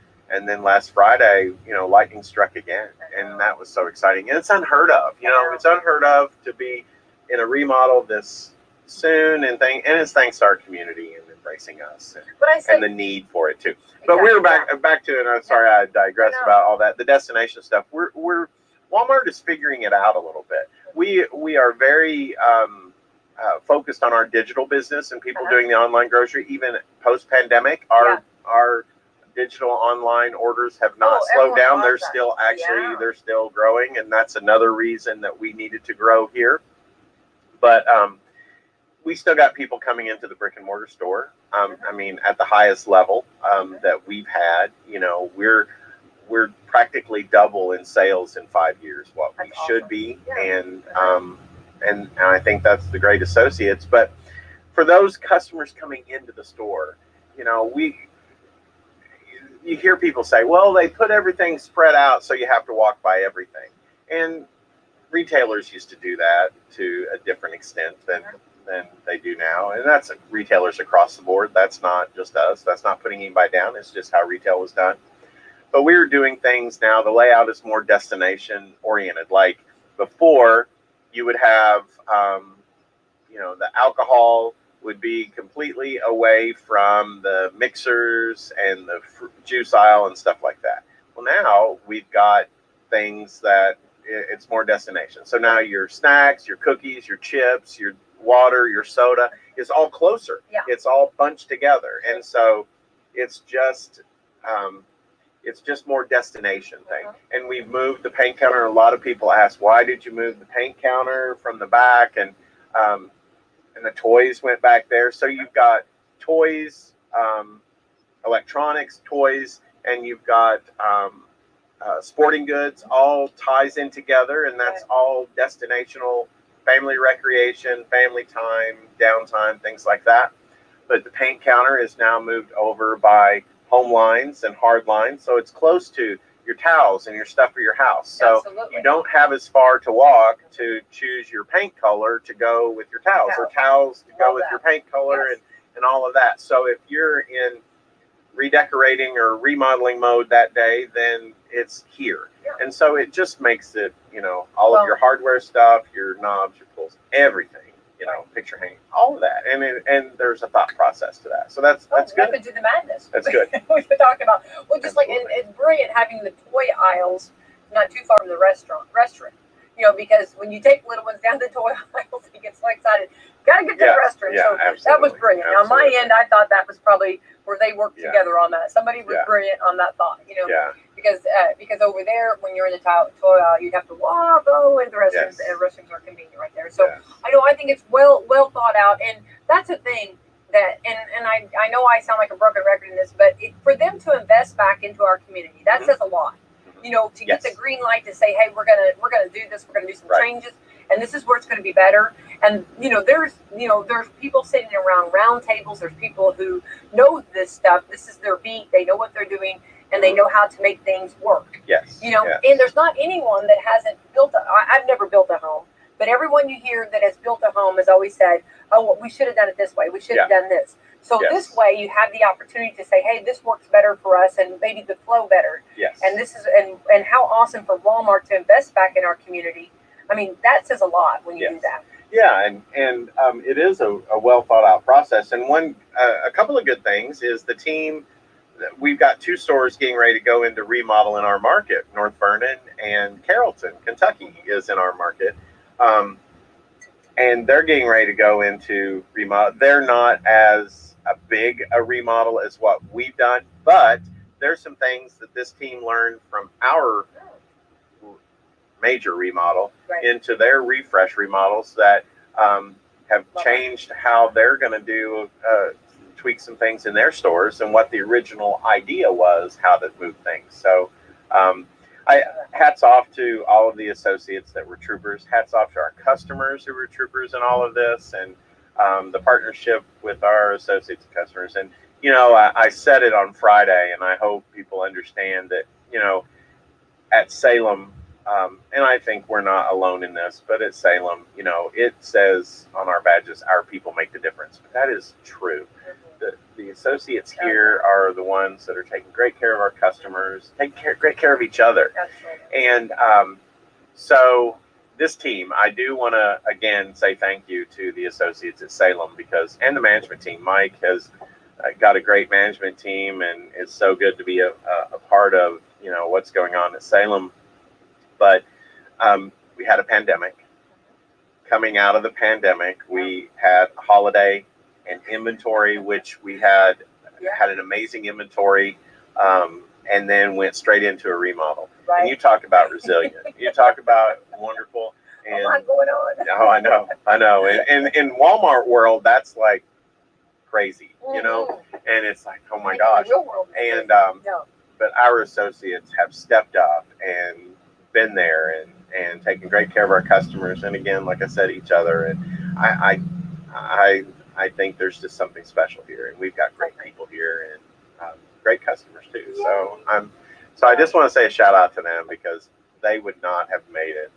then last Friday, lightning struck again, and that was so exciting. And it's unheard of, it's unheard of to be in a remodel this soon, and it's thanks to our community and embracing us, and the need for it too. But we were back to it. I'm sorry I digress about all that. The destination stuff. We're Walmart is figuring it out a little bit. We are very focused on our digital business and people doing the online grocery, even post pandemic. Our digital online orders have not slowed down. They're still they're still growing, and that's another reason that we needed to grow here. But we still got people coming into the brick and mortar store. I mean, at the highest level that we've had, we're practically double in sales in 5 years what we should be, and I think that's the great associates. But for those customers coming into the store, you hear people say, well, they put everything spread out so you have to walk by everything. And retailers used to do that to a different extent than they do now. And that's retailers across the board. That's not just us. That's not putting anybody down. It's just how retail was done. But we're doing things now. The layout is more destination oriented. Like before, you would have, the alcohol would be completely away from the mixers and the juice aisle and stuff like that. Well, now we've got things that it's more destination. So now your snacks, your cookies, your chips, your water, your soda is all closer. Yeah. It's all bunched together. And so it's just more destination thing. And we've moved the paint counter. A lot of people ask, why did you move the paint counter from the back? And the toys went back there. So you've got toys, electronics, toys, and you've got sporting goods, all ties in together, and that's all destinational, family recreation, family time, downtime, things like that. But the paint counter is now moved over by home lines and hard lines, so it's close to your towels and your stuff for your house. So you don't have as far to walk to choose your paint color to go with your towels, or towels to go with your paint color, and all of that. So if you're in redecorating or remodeling mode that day, then it's here. And so it just makes it, all of your hardware stuff, your knobs, your pulls, everything, picture hanging, all of that. And there's a thought process to that. So that's good. Method to the madness. That's good. We've been talking about, just like, it's brilliant having the toy aisles not too far from the restaurant, because when you take little ones down the toy aisles, they get so excited. Got to get to the restaurant. So that was brilliant. Now, on my end, I thought that was probably where they worked together on that. Somebody was brilliant on that thought, because over there, when you're in the toy aisle, you'd have to walk all the way to the restrooms, and restrooms are convenient right there. So I think it's well thought out, and that's a thing that, and I know I sound like a broken record in this, but for them to invest back into our community, that says a lot. To get the green light to say, hey, we're gonna do this, we're gonna do some changes, and this is where it's going to be better. And there's people sitting around round tables. There's people who know this stuff. This is their beat. They know what they're doing, and they know how to make things work. Yes. Yes. And there's not anyone that hasn't built I've never built a home, but everyone you hear that has built a home has always said, "Oh, well, we should have done it this way. We should have done this." So this way, you have the opportunity to say, "Hey, this works better for us, and maybe the flow better." Yes. And this is and how awesome for Walmart to invest back in our community. I mean, that says a lot when you do that. Yeah, and it is a well thought out process. And a couple of good things is the team. We've got 2 stores getting ready to go into remodel in our market. North Vernon and Carrollton, Kentucky, is in our market. And they're getting ready to go into remodel. They're not as big a remodel as what we've done, but there's some things that this team learned from our major remodel into their refresh remodels that have changed how they're going to do tweak some things in their stores and what the original idea was, how to move things. So hats off to all of the associates that were troopers. Hats off to our customers who were troopers in all of this, and the partnership with our associates and customers. And I said it on Friday, and I hope people understand that at Salem, and I think we're not alone in this, but at Salem, it says on our badges, "Our people make the difference." But that is true. The associates here are the ones that are taking great care of our customers, great care of each other. And so this team, I do want to again say thank you to the associates at Salem and the management team. Mike has got a great management team, and it's so good to be a part of what's going on at Salem. But we had a pandemic. Coming out of the pandemic, we had a holiday and inventory, which we had an amazing inventory, and then went straight into a remodel. And you talk about resilient. You talk about wonderful. And, a lot going on. Oh, I know. And in Walmart world, that's like crazy, and it's like, oh my gosh. And but our associates have stepped up and been there and taken great care of our customers, and again, like I said, each other. And I think there's just something special here, and we've got great people here and great customers too. So I just want to say a shout out to them, because they would not have made it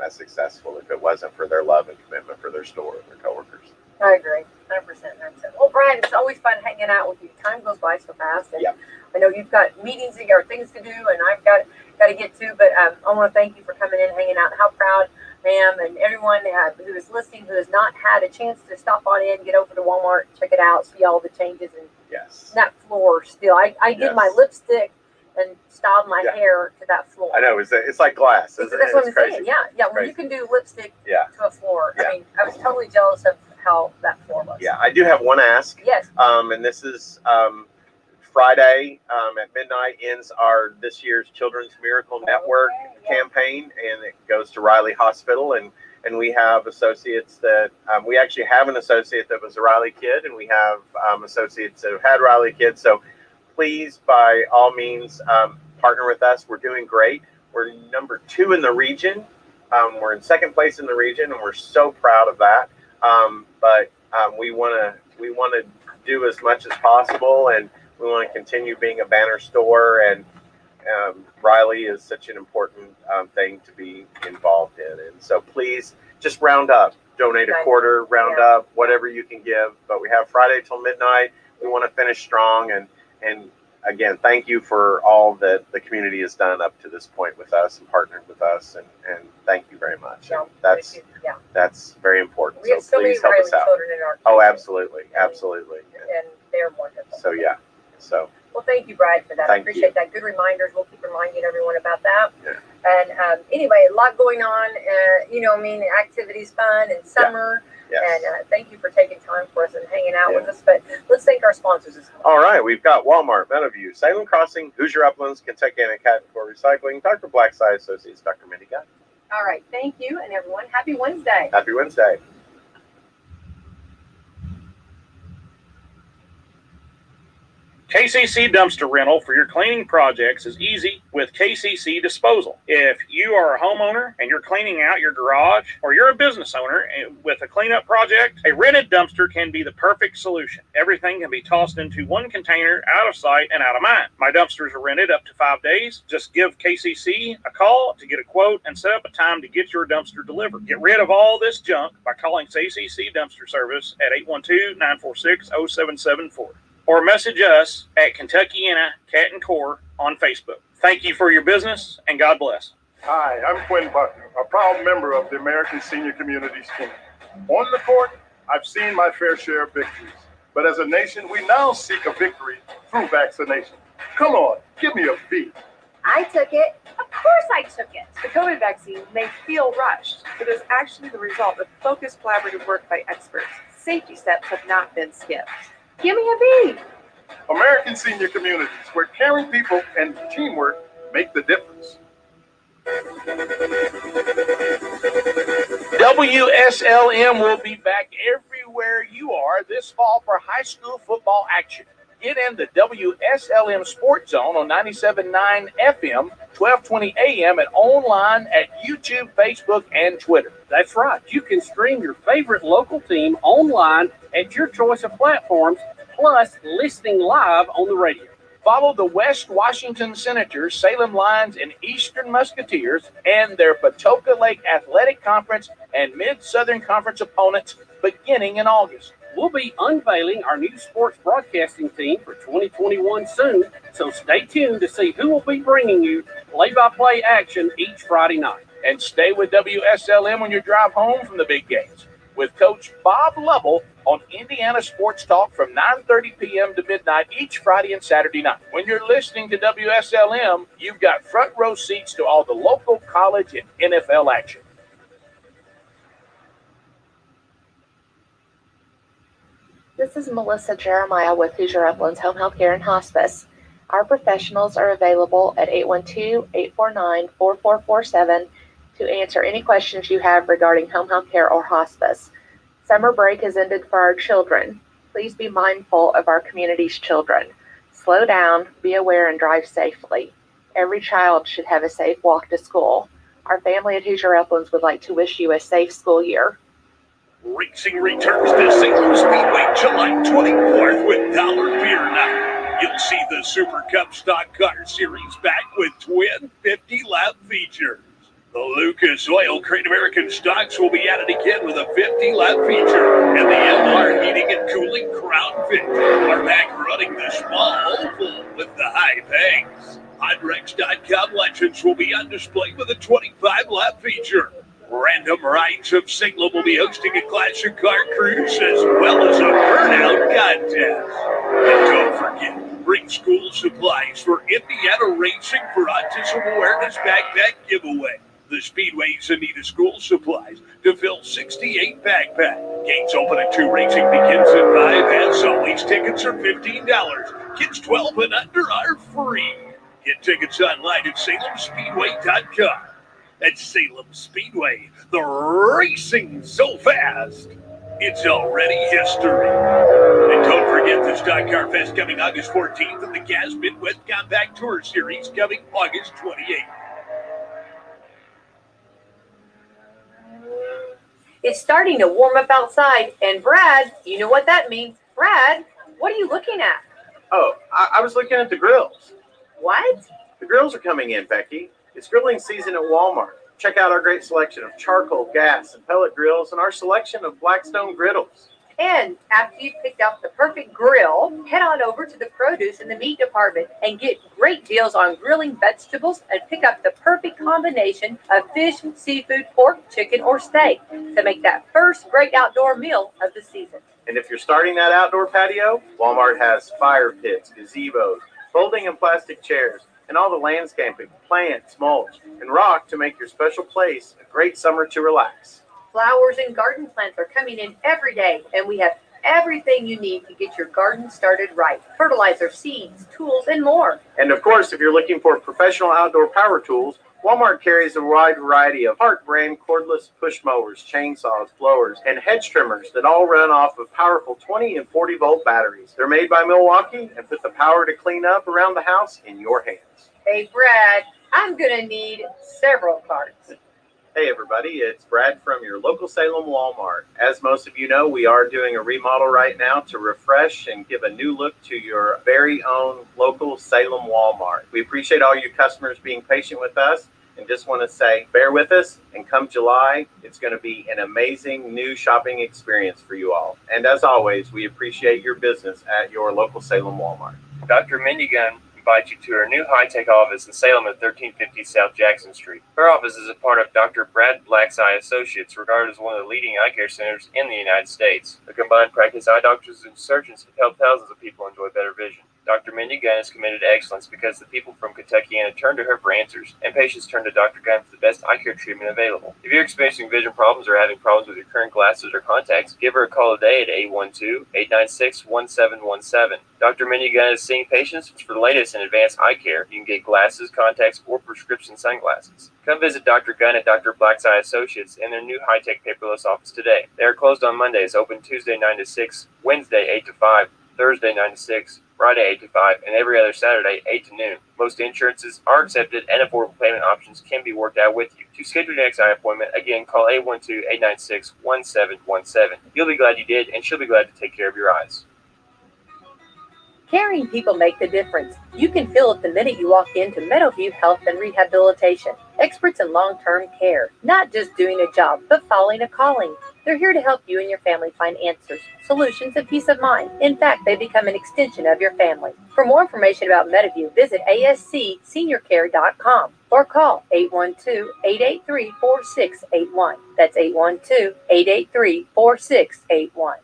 as successful if it wasn't for their love and commitment for their store and their coworkers. I agree, 100%. Well, Brian, it's always fun hanging out with you. Time goes by so fast, and I know you've got meetings or things to do, and I've got to get to. But I want to thank you for coming in, hanging out. How proud I am, and everyone who is listening, who has not had a chance to stop on in, get over to Walmart, check it out, see all the changes, and that floor still. I did my lipstick and styled my hair to that floor. I know, it's like glass. That's what I'm saying. Yeah. When you can do lipstick to a floor, I mean, I was totally jealous of how that floor was. Yeah, I do have one ask. Yes. And this is Friday at midnight ends this year's Children's Miracle Network campaign, and it goes to Riley Hospital, and we have associates that we actually have an associate that was a Riley kid, and we have associates that have had Riley kids. So please, by all means, partner with us. We're doing great. We're number 2 in the region. We're in 2nd place in the region, and we're so proud of that. But we want to do as much as possible, and we want to continue being a banner store. And Riley is such an important thing to be involved in. And so please just round up, donate a quarter, round up, whatever you can give. But we have Friday till midnight. We want to finish strong. And again, thank you for all that the community has done up to this point with us and partnered with us. And thank you very much. And that's very important. We have so please many help us out. children in our community. Oh, absolutely. Absolutely. And they're wonderful. So well, thank you, Brad, for that. I appreciate you. that. Good reminders. We'll keep reminding everyone about that. Yeah. And anyway, a lot going on. Activities, fun, and summer. Yes. And thank you for taking time for us and hanging out with us. But let's thank our sponsors this morning. All right. We've got Walmart, Meadowview, Salem Crossing, Hoosier Uplands, Kentucky and Category Recycling, Dr. Blackside Associates, Dr. Mindy Gunn. All right. Thank you, and everyone. Happy Wednesday. Happy Wednesday. KCC dumpster rental for your cleaning projects is easy with KCC Disposal. If you are a homeowner and you're cleaning out your garage, or you're a business owner with a cleanup project, a rented dumpster can be the perfect solution. Everything can be tossed into one container, out of sight and out of mind. My dumpsters are rented up to 5 days. Just give KCC a call to get a quote and set up a time to get your dumpster delivered. Get rid of all this junk by calling KCC Dumpster Service at 812-946-0774. Or message us at Kentuckiana Cat and Core on Facebook. Thank you for your business, and God bless. Hi, I'm Quinn Buckner, a proud member of the American Senior Communities team. On the court, I've seen my fair share of victories. But as a nation, we now seek a victory through vaccination. Come on, give me a beat. I took it. Of course I took it. The COVID vaccine may feel rushed, but is actually the result of focused collaborative work by experts. Safety steps have not been skipped. Give me a beat. American Senior Communities, where caring people and teamwork make the difference. WSLM will be back everywhere you are this fall for high school football action. Get in the WSLM Sports Zone on 97.9 FM, 1220 AM, and online at YouTube, Facebook, and Twitter. That's right. You can stream your favorite local team online at your choice of platforms, plus listening live on the radio. Follow the West Washington Senators, Salem Lions, and Eastern Musketeers and their Patoka Lake Athletic Conference and Mid-Southern Conference opponents beginning in August. We'll be unveiling our new sports broadcasting team for 2021 soon, so stay tuned to see who will be bringing you play-by-play action each Friday night. And stay with WSLM when you drive home from the big games with Coach Bob Lovell on Indiana Sports Talk from 9:30 p.m. to midnight each Friday and Saturday night. When you're listening to WSLM, you've got front row seats to all the local college and NFL action. This is Melissa Jeremiah with Hoosier Uplands Home Health Care and Hospice. Our professionals are available at 812-849-4447 to answer any questions you have regarding home health care or hospice. Summer break has ended for our children. Please be mindful of our community's children. Slow down, be aware, and drive safely. Every child should have a safe walk to school. Our family at Hoosier Uplands would like to wish you a safe school year. Racing returns to Salem Speedway July 24th with Dollar Beer Night. You'll see the Super Cup Stock Car Series back with twin 50-lap features. The Lucas Oil Great American Stocks will be at it again with a 50-lap feature, and the MR Heating and Cooling Crown Vic are back running the small oval with the high pegs. HotRex.com Legends will be on display with a 25-lap feature. Random Rides of Salem will be hosting a classic car cruise as well as a burnout contest. And don't forget, bring school supplies for Indiana Racing for Autism Awareness Backpack Giveaway. The Speedway's in need of school supplies to fill 68 backpacks. Gates open at 2, racing begins at 5. As always, tickets are $15. Kids 12 and under are free. Get tickets online at salemspeedway.com. At Salem Speedway, the racing so fast, it's already history. And don't forget the Stock Car Fest coming August 14th and the Gas Midwest Compact Tour Series coming August 28th. It's starting to warm up outside, and Brad, you know what that means. Brad, what are you looking at? Oh, I was looking at the grills. What? The grills are coming in, Becky. It's grilling season at Walmart. Check out our great selection of charcoal, gas, and pellet grills and our selection of Blackstone griddles. And after you've picked out the perfect grill, head on over to the produce and the meat department and get great deals on grilling vegetables and pick up the perfect combination of fish, seafood, pork, chicken, or steak to make that first great outdoor meal of the season. And if you're starting that outdoor patio, Walmart has fire pits, gazebos, folding and plastic chairs, and all the landscaping, plants, mulch, and rock to make your special place a great summer to relax. Flowers and garden plants are coming in every day, and we have everything you need to get your garden started right. Fertilizer, seeds, tools, and more. And of course, if you're looking for professional outdoor power tools, Walmart carries a wide variety of Hart brand cordless push mowers, chainsaws, blowers, and hedge trimmers that all run off of powerful 20 and 40 volt batteries. They're made by Milwaukee and put the power to clean up around the house in your hands. Hey, Brad, I'm going to need several carts. Hey everybody, it's Brad from your local Salem Walmart. As most of you know, we are doing a remodel right now to refresh and give a new look to your very own local Salem Walmart. We appreciate all you customers being patient with us and just want to say, bear with us, and come July, it's going to be an amazing new shopping experience for you all. And as always, we appreciate your business at your local Salem Walmart. Dr. Minigun invites you to her new high-tech office in Salem at 1350 South Jackson Street. Her office is a part of Dr. Brad Black's Eye Associates, regarded as one of the leading eye care centers in the United States. The combined practice eye doctors and surgeons have helped thousands of people enjoy better vision. Dr. Mindy Gunn is committed to excellence because the people from Kentuckiana turn to her for answers, and patients turn to Dr. Gunn for the best eye care treatment available. If you're experiencing vision problems or having problems with your current glasses or contacts, give her a call today at 812-896-1717. Dr. Mindy Gunn is seeing patients for the latest in advanced eye care. You can get glasses, contacts, or prescription sunglasses. Come visit Dr. Gunn at Dr. Black's Eye Associates in their new high-tech paperless office today. They are closed on Mondays, open Tuesday 9 to 6, Wednesday 8 to 5, Thursday 9 to 6, Friday 8 to 5, and every other Saturday 8 to noon. Most insurances are accepted and affordable payment options can be worked out with you. To schedule your next eye appointment, again, call 812-896-1717. You'll be glad you did, and she'll be glad to take care of your eyes. Caring people make the difference. You can feel it the minute you walk into Meadowview Health and Rehabilitation. Experts in long-term care. Not just doing a job, but following a calling. They're here to help you and your family find answers, solutions, and peace of mind. In fact, they become an extension of your family. For more information about Meadowview, visit ascseniorcare.com or call 812-883-4681. That's 812-883-4681.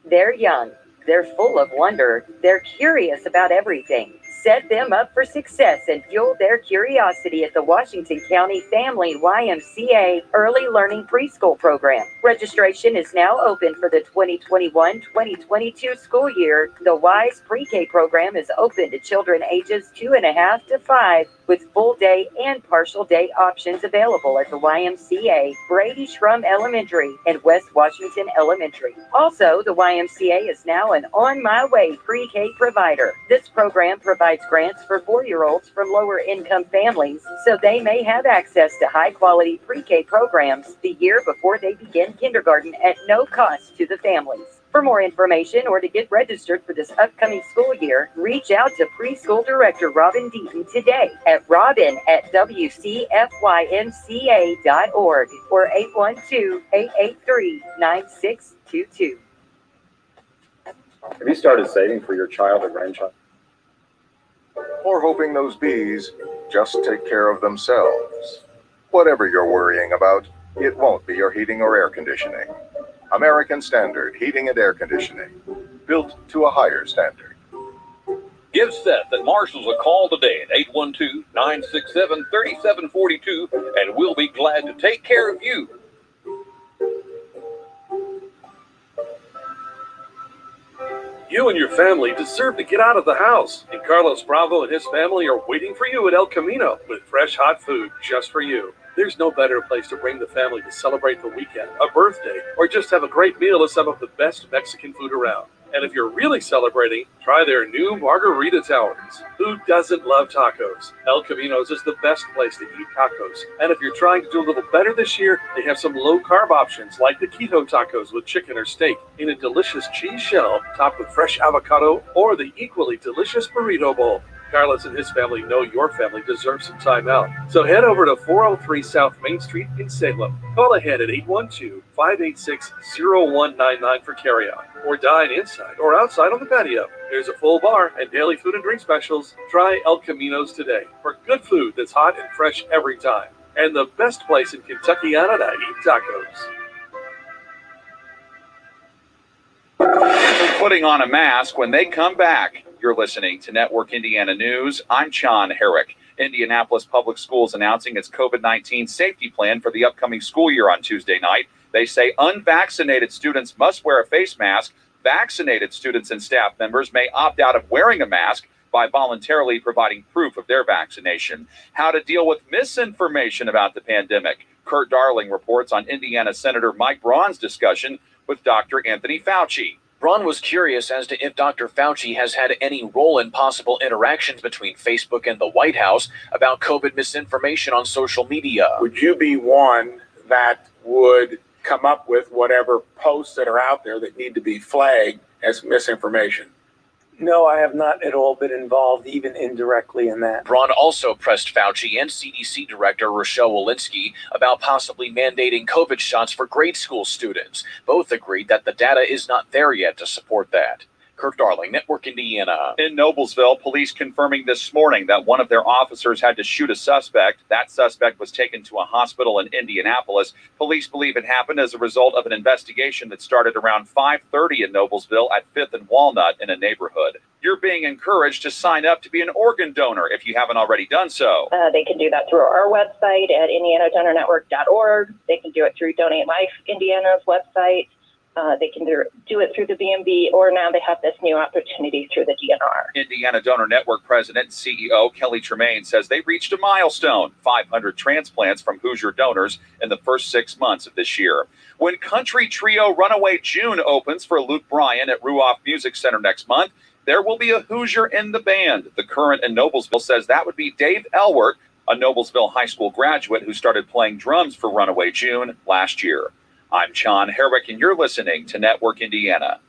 They're young. They're full of wonder. They're curious about everything. Set them up for success and fuel their curiosity at the Washington County Family YMCA Early Learning Preschool Program. Registration is now open for the 2021-2022 school year. The WISE Pre-K program is open to children ages 2.5 to 5, with full day and partial day options available at the YMCA, Brady Shrum Elementary, and West Washington Elementary. Also, the YMCA is now an On My Way pre-K provider. This program provides grants for 4-year-olds from lower income families so they may have access to high quality pre-K programs the year before they begin kindergarten at no cost to the families. For more information or to get registered for this upcoming school year, reach out to Preschool Director Robin Deaton today at robin@wcfymca.org or 812-883-9622. Have you started saving for your child or grandchild? Or hoping those bees just take care of themselves? Whatever you're worrying about, it won't be your heating or air conditioning. American Standard Heating and Air Conditioning, built to a higher standard. Give Seth and Marshall's a call today at 812-967-3742, and we'll be glad to take care of you. You and your family deserve to get out of the house, and Carlos Bravo and his family are waiting for you at El Camino with fresh hot food just for you. There's no better place to bring the family to celebrate the weekend, a birthday, or just have a great meal of some of the best Mexican food around. And if you're really celebrating, try their new Margarita Towers. Who doesn't love tacos? El Camino's is the best place to eat tacos. And if you're trying to do a little better this year, they have some low-carb options like the keto tacos with chicken or steak in a delicious cheese shell topped with fresh avocado, or the equally delicious burrito bowl. Carlos and his family know your family deserves some time out. So head over to 403 South Main Street in Salem. Call ahead at 812-586-0199 for carryout, or dine inside or outside on the patio. There's a full bar and daily food and drink specials. Try El Camino's today for good food that's hot and fresh every time. And the best place in Kentuckiana to eat tacos. Putting on a mask when they come back. You're listening to Network Indiana News. I'm John Herrick. Indianapolis Public Schools announcing its COVID-19 safety plan for the upcoming school year on Tuesday night. They say unvaccinated students must wear a face mask. Vaccinated students and staff members may opt out of wearing a mask. by voluntarily providing proof of their vaccination. How to deal with misinformation about the pandemic. Kurt Darling reports on Indiana Senator Mike Braun's discussion with Dr. Anthony Fauci. Braun was curious as to if Dr. Fauci has had any role in possible interactions between Facebook and the White House about COVID misinformation on social media. Would you be one that would come up with whatever posts that are out there that need to be flagged as misinformation? No, I have not at all been involved, even indirectly, in that. Braun also pressed Fauci and CDC Director Rochelle Walensky about possibly mandating COVID shots for grade school students. Both agreed that the data is not there yet to support that. Kirk Darling, Network Indiana. In Noblesville, police confirming this morning that one of their officers had to shoot a suspect. That suspect was taken to a hospital in Indianapolis. Police believe it happened as a result of an investigation that started around 5:30 in Noblesville at 5th and Walnut in a neighborhood. You're being encouraged to sign up to be an organ donor if you haven't already done so. They can do that through our website at indianadonornetwork.org. They can do it through Donate Life Indiana's website. They can do it through the BMB, or now they have this new opportunity through the DNR. Indiana Donor Network President and CEO Kelly Tremaine says they reached a milestone, 500 transplants from Hoosier donors in the first 6 months of this year. When country trio Runaway June opens for Luke Bryan at Ruoff Music Center next month, there will be a Hoosier in the band. The Current in Noblesville says that would be Dave Elwert, a Noblesville High School graduate who started playing drums for Runaway June last year. I'm John Herrick, and you're listening to Network Indiana.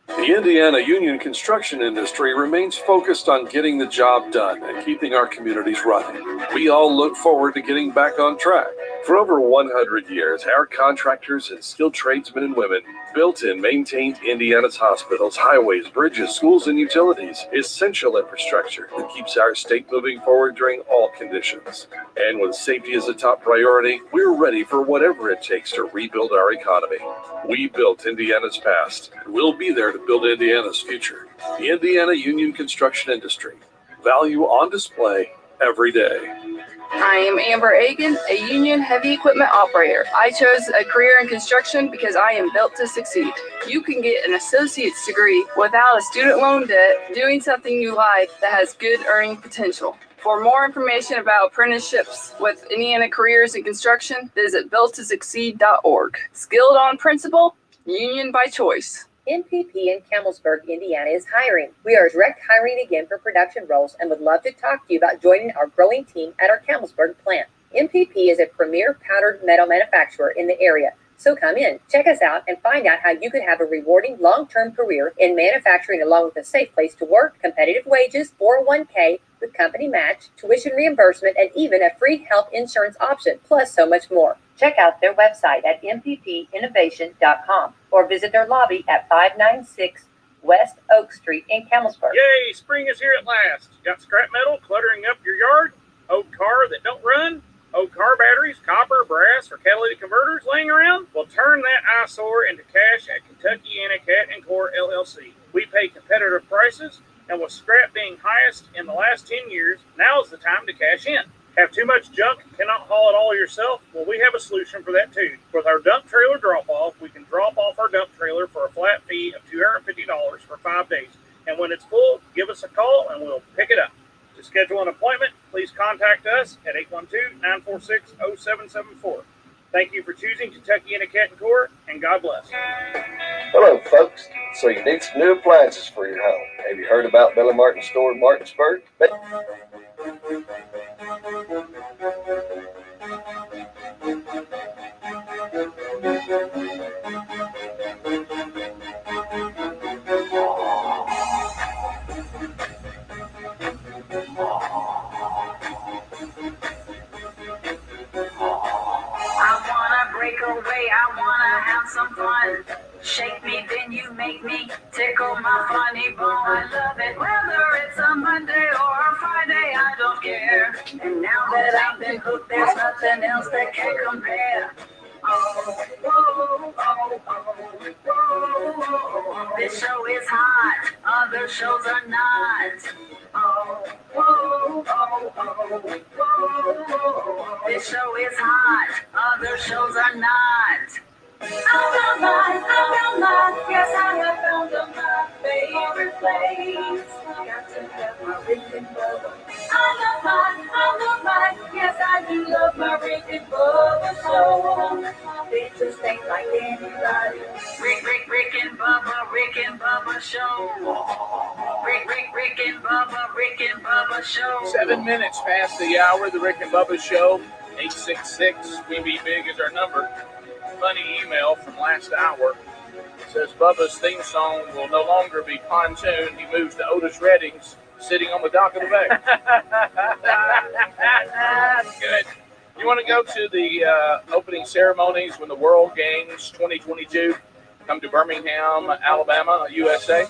The Indiana union construction industry remains focused on getting the job done and keeping our communities running. We all look forward to getting back on track. For over 100 years, our contractors and skilled tradesmen and women built and maintained Indiana's hospitals, highways, bridges, schools, and utilities, essential infrastructure that keeps our state moving forward during all conditions. And when safety is a top priority, we're ready for whatever it takes to rebuild our economy. We built Indiana's past, and we'll be there to build Indiana's future. The Indiana Union Construction Industry. Value on display every day. I am Amber Agan, a union heavy equipment operator. I chose a career in construction because I am built to succeed. You can get an associate's degree without a student loan debt, doing something you like that has good earning potential. For more information about apprenticeships with Indiana Careers in Construction, visit builttosucceed.org. Skilled on principle, union by choice. MPP in Campbellsburg, Indiana is hiring. We are direct hiring again for production roles and would love to talk to you about joining our growing team at our Campbellsburg plant. MPP is a premier powdered metal manufacturer in the area. So come in, check us out, and find out how you could have a rewarding long-term career in manufacturing along with a safe place to work, competitive wages, 401k with company match, tuition reimbursement, and even a free health insurance option, plus so much more. Check out their website at mppinnovation.com or visit their lobby at 596 West Oak Street in Campbellsburg. Yay, spring is here at last. Got scrap metal cluttering up your yard? Old car that don't run? Old car batteries, copper, brass, or catalytic converters laying around? Well, turn that eyesore into cash at Kentucky Cat & Core LLC. We pay competitive prices, and with scrap being highest in the last 10 years, now is the time to cash in. Have too much junk and cannot haul it all yourself? Well, we have a solution for that too. With our dump trailer drop-off, we can drop off our dump trailer for a flat fee of $250 for 5 days. And when it's full, give us a call and we'll pick it up. To schedule an appointment, please contact us at 812-946-0774. Thank you for choosing Kentucky Cat & Core, and God bless. Hello, folks. So you need some new appliances for your home. Have you heard about Bella Martin Store in Martinsburg? Away, I wanna have some fun. Shake me, then you make me tickle my funny bone. I love it, whether it's a Monday or a Friday, I don't care. And now that I've been hooked, there's nothing else that can compare. Oh, oh, oh, oh, oh. This show is hot, other shows are not. Oh, oh, oh, oh, oh. This show is hot, other shows are not. I found mine, yes, I have found my favorite place. got to have my Rick and Bubba. I love mine, yes I do love my Rick and Bubba show. They just ain't like anybody. Rick and Bubba show. Rick and Bubba show. 7 minutes past the hour, the Rick and Bubba Show. 866 We Be Big is our number. Funny email from last hour. It says Bubba's theme song will no longer be Pontoon. He moves to Otis Redding's Sitting on the Dock of the Bay. Good. You want to go to the opening ceremonies when the World Games 2022 come to Birmingham, Alabama, USA?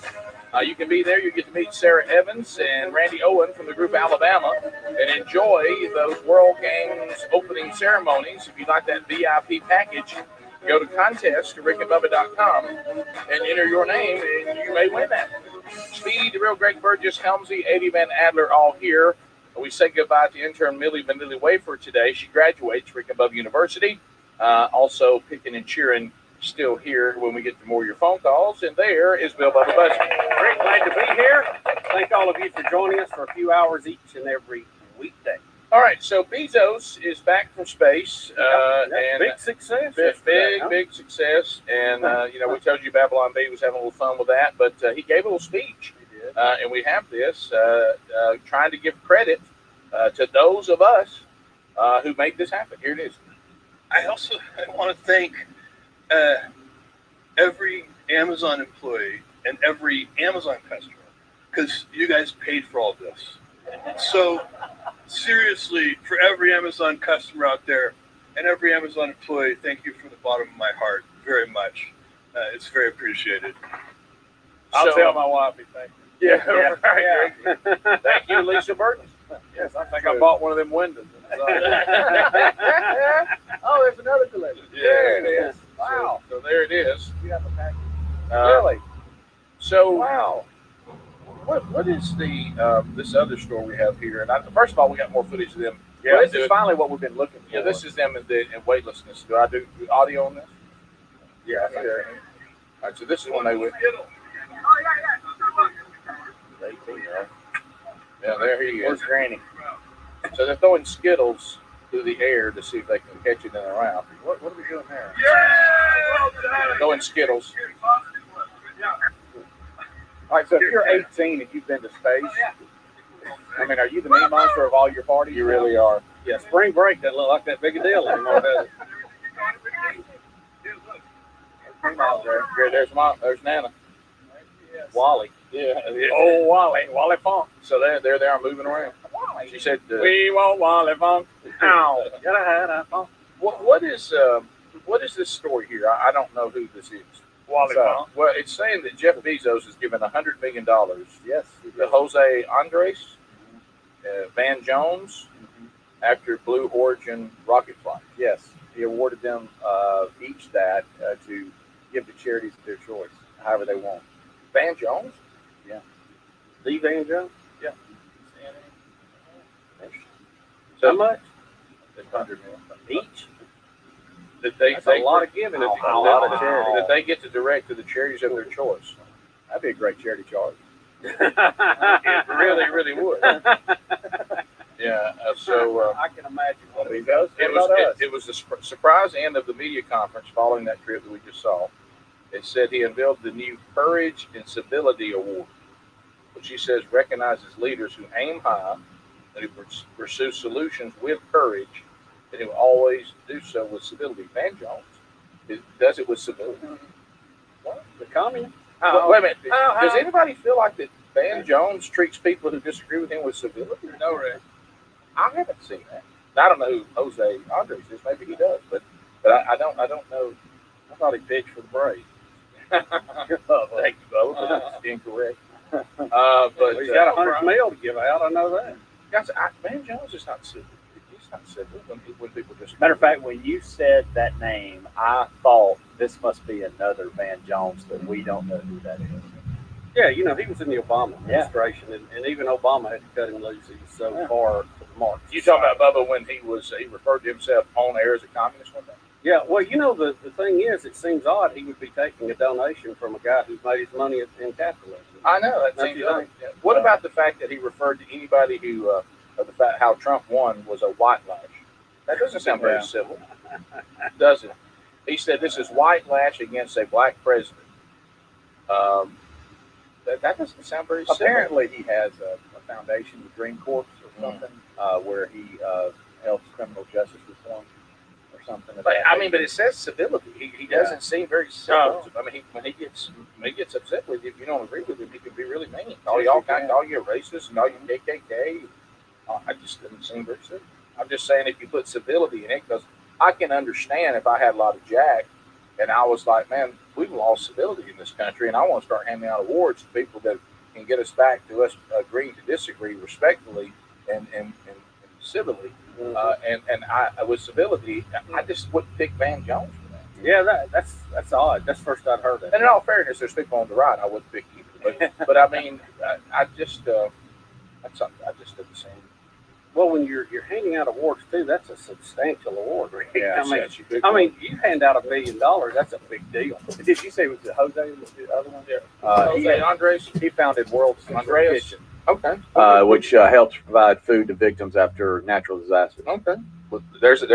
You can be there. You get to meet Sarah Evans and Randy Owen from the group Alabama and enjoy those World Games opening ceremonies. If you'd like that VIP package, go to contest@rickandbubba.com and enter your name, and you may win that. Speedy, the real Greg Burgess, Helmsy, Eddie Van Adler, all here. We say goodbye to intern Millie Vanilli Wafer today. She graduates Rick and Bubba University. Also picking and cheering still here when we get to more of your phone calls. And there is Bill Bubba Bussey. Great, glad to be here. Thank all of you for joining us for a few hours each and every weekday. All right, so Bezos is back from space. And big success. Big success. And, we told you Babylon B was having a little fun with that, but he gave a little speech. He did. And we have this, trying to give credit to those of us who made this happen. Here it is. I also want to thank every Amazon employee and every Amazon customer, because you guys paid for all this. So seriously, for every Amazon customer out there and every Amazon employee, thank you from the bottom of my heart very much. It's very appreciated. I'll tell my wife thank you. Yeah, right. Yeah. Thank you, Lisa Burton. Yes, I think I bought one of them windows. Oh, there's another delivery. Yeah, there it is. Wow. So there it is. You have a package. Really? So wow. What is the this other store we have here? And first of all, we got more footage of them. Yeah, this is finally what we've been looking for. Yeah, this is them in weightlessness. Do I do audio on this? Yeah. Okay. All right, so this is when they went. Yeah, there he is. Where's Granny? So they're throwing Skittles through the air to see if they can catch it in a round. What are we doing there? Yeah! Throwing Skittles. All right, so if you're 18 and you've been to space, I mean, are you the mean monster of all your parties? You really are. Yeah, spring break doesn't look like that big a deal anymore, does it? There's Nana. Wally. Yeah. Oh, Wally Funk. So they are moving around. She said, we want Wally Funk. Ow. Gotta have that funk. What is this story here? I don't know who this is. Wally Funk. Well, it's saying that Jeff Bezos has given $100 million yes, to Jose Andres, Van Jones, after Blue Origin rocket flight. Yes, he awarded them each that to give to charities of their choice, however they want. Van Jones? Yeah. The Van Jones? Yeah. So, how much? $100 million Each? That's a lot of giving. A lot of charity. That they get to direct to the charities of their choice. That'd be a great charity charge. It really would. Yeah. So I can imagine what he does. It was the surprise end of the media conference following that trip that we just saw. It said he unveiled the new Courage and Civility Award, which he says recognizes leaders who aim high and who pursue solutions with courage, and who always do so with civility. Van Jones does it with civility. What? The communist? Wait a minute. Does anybody feel like that Van Jones treats people who disagree with him with civility? No, Ray. I haven't seen that. I don't know who Jose Andres is. Maybe he does, but I don't know. I thought he pitched for the Braves. Thank you, Bubba, but it's incorrect. But he's got $100 million to give out. I know that. Guys, Van Jones is not civil. He's not civil when people just. Matter of fact, when you said that name, I thought this must be another Van Jones that we don't know who that is. Yeah, he was in the Obama administration, and even Obama had to cut him loose. He was so far to the mark. You talking about Bubba when he referred to himself on air as a communist one day? Yeah, well, you know, the thing is, it seems odd he would be taking a donation from a guy who's made his money in capitalism. I know that Don't seems you odd. think? What about the fact that he referred to anybody who, of the fact how Trump won was a white lash? That doesn't sound very Yeah. civil, does it? He said this is white lash against a black president. That doesn't sound very civil. Apparently, he has a foundation, the Dream Corps or something, where he helps criminal justice reform or something. But I mean, but it says civility. He doesn't seem very civil. I mean, when he gets upset with you, if you don't agree with him, he can be really mean. Call you all kinds, call you a racist, call you KKK. I just didn't seem very civil. I'm just saying, if you put civility in it, because I can understand if I had a lot of jack, and I was like, man, we've lost civility in this country, and I want to start handing out awards to people that can get us back to us agreeing to disagree respectfully and civilly. And I with civility, I just wouldn't pick Van Jones for that. Yeah, that's odd. That's the first I'd heard that. And in all fairness, there's people on the right I wouldn't pick either. But I mean, I just that's something I just did the same. Well, when you're handing out awards too, that's a substantial award, Rick. Yeah, I mean, you hand out $1 million, that's a big deal. Did you say it was Jose? Was the other one? Jose Andres. He founded World Central Andreas. Kitchen, Okay. which helps provide food to victims after natural disasters. Okay. Well, there you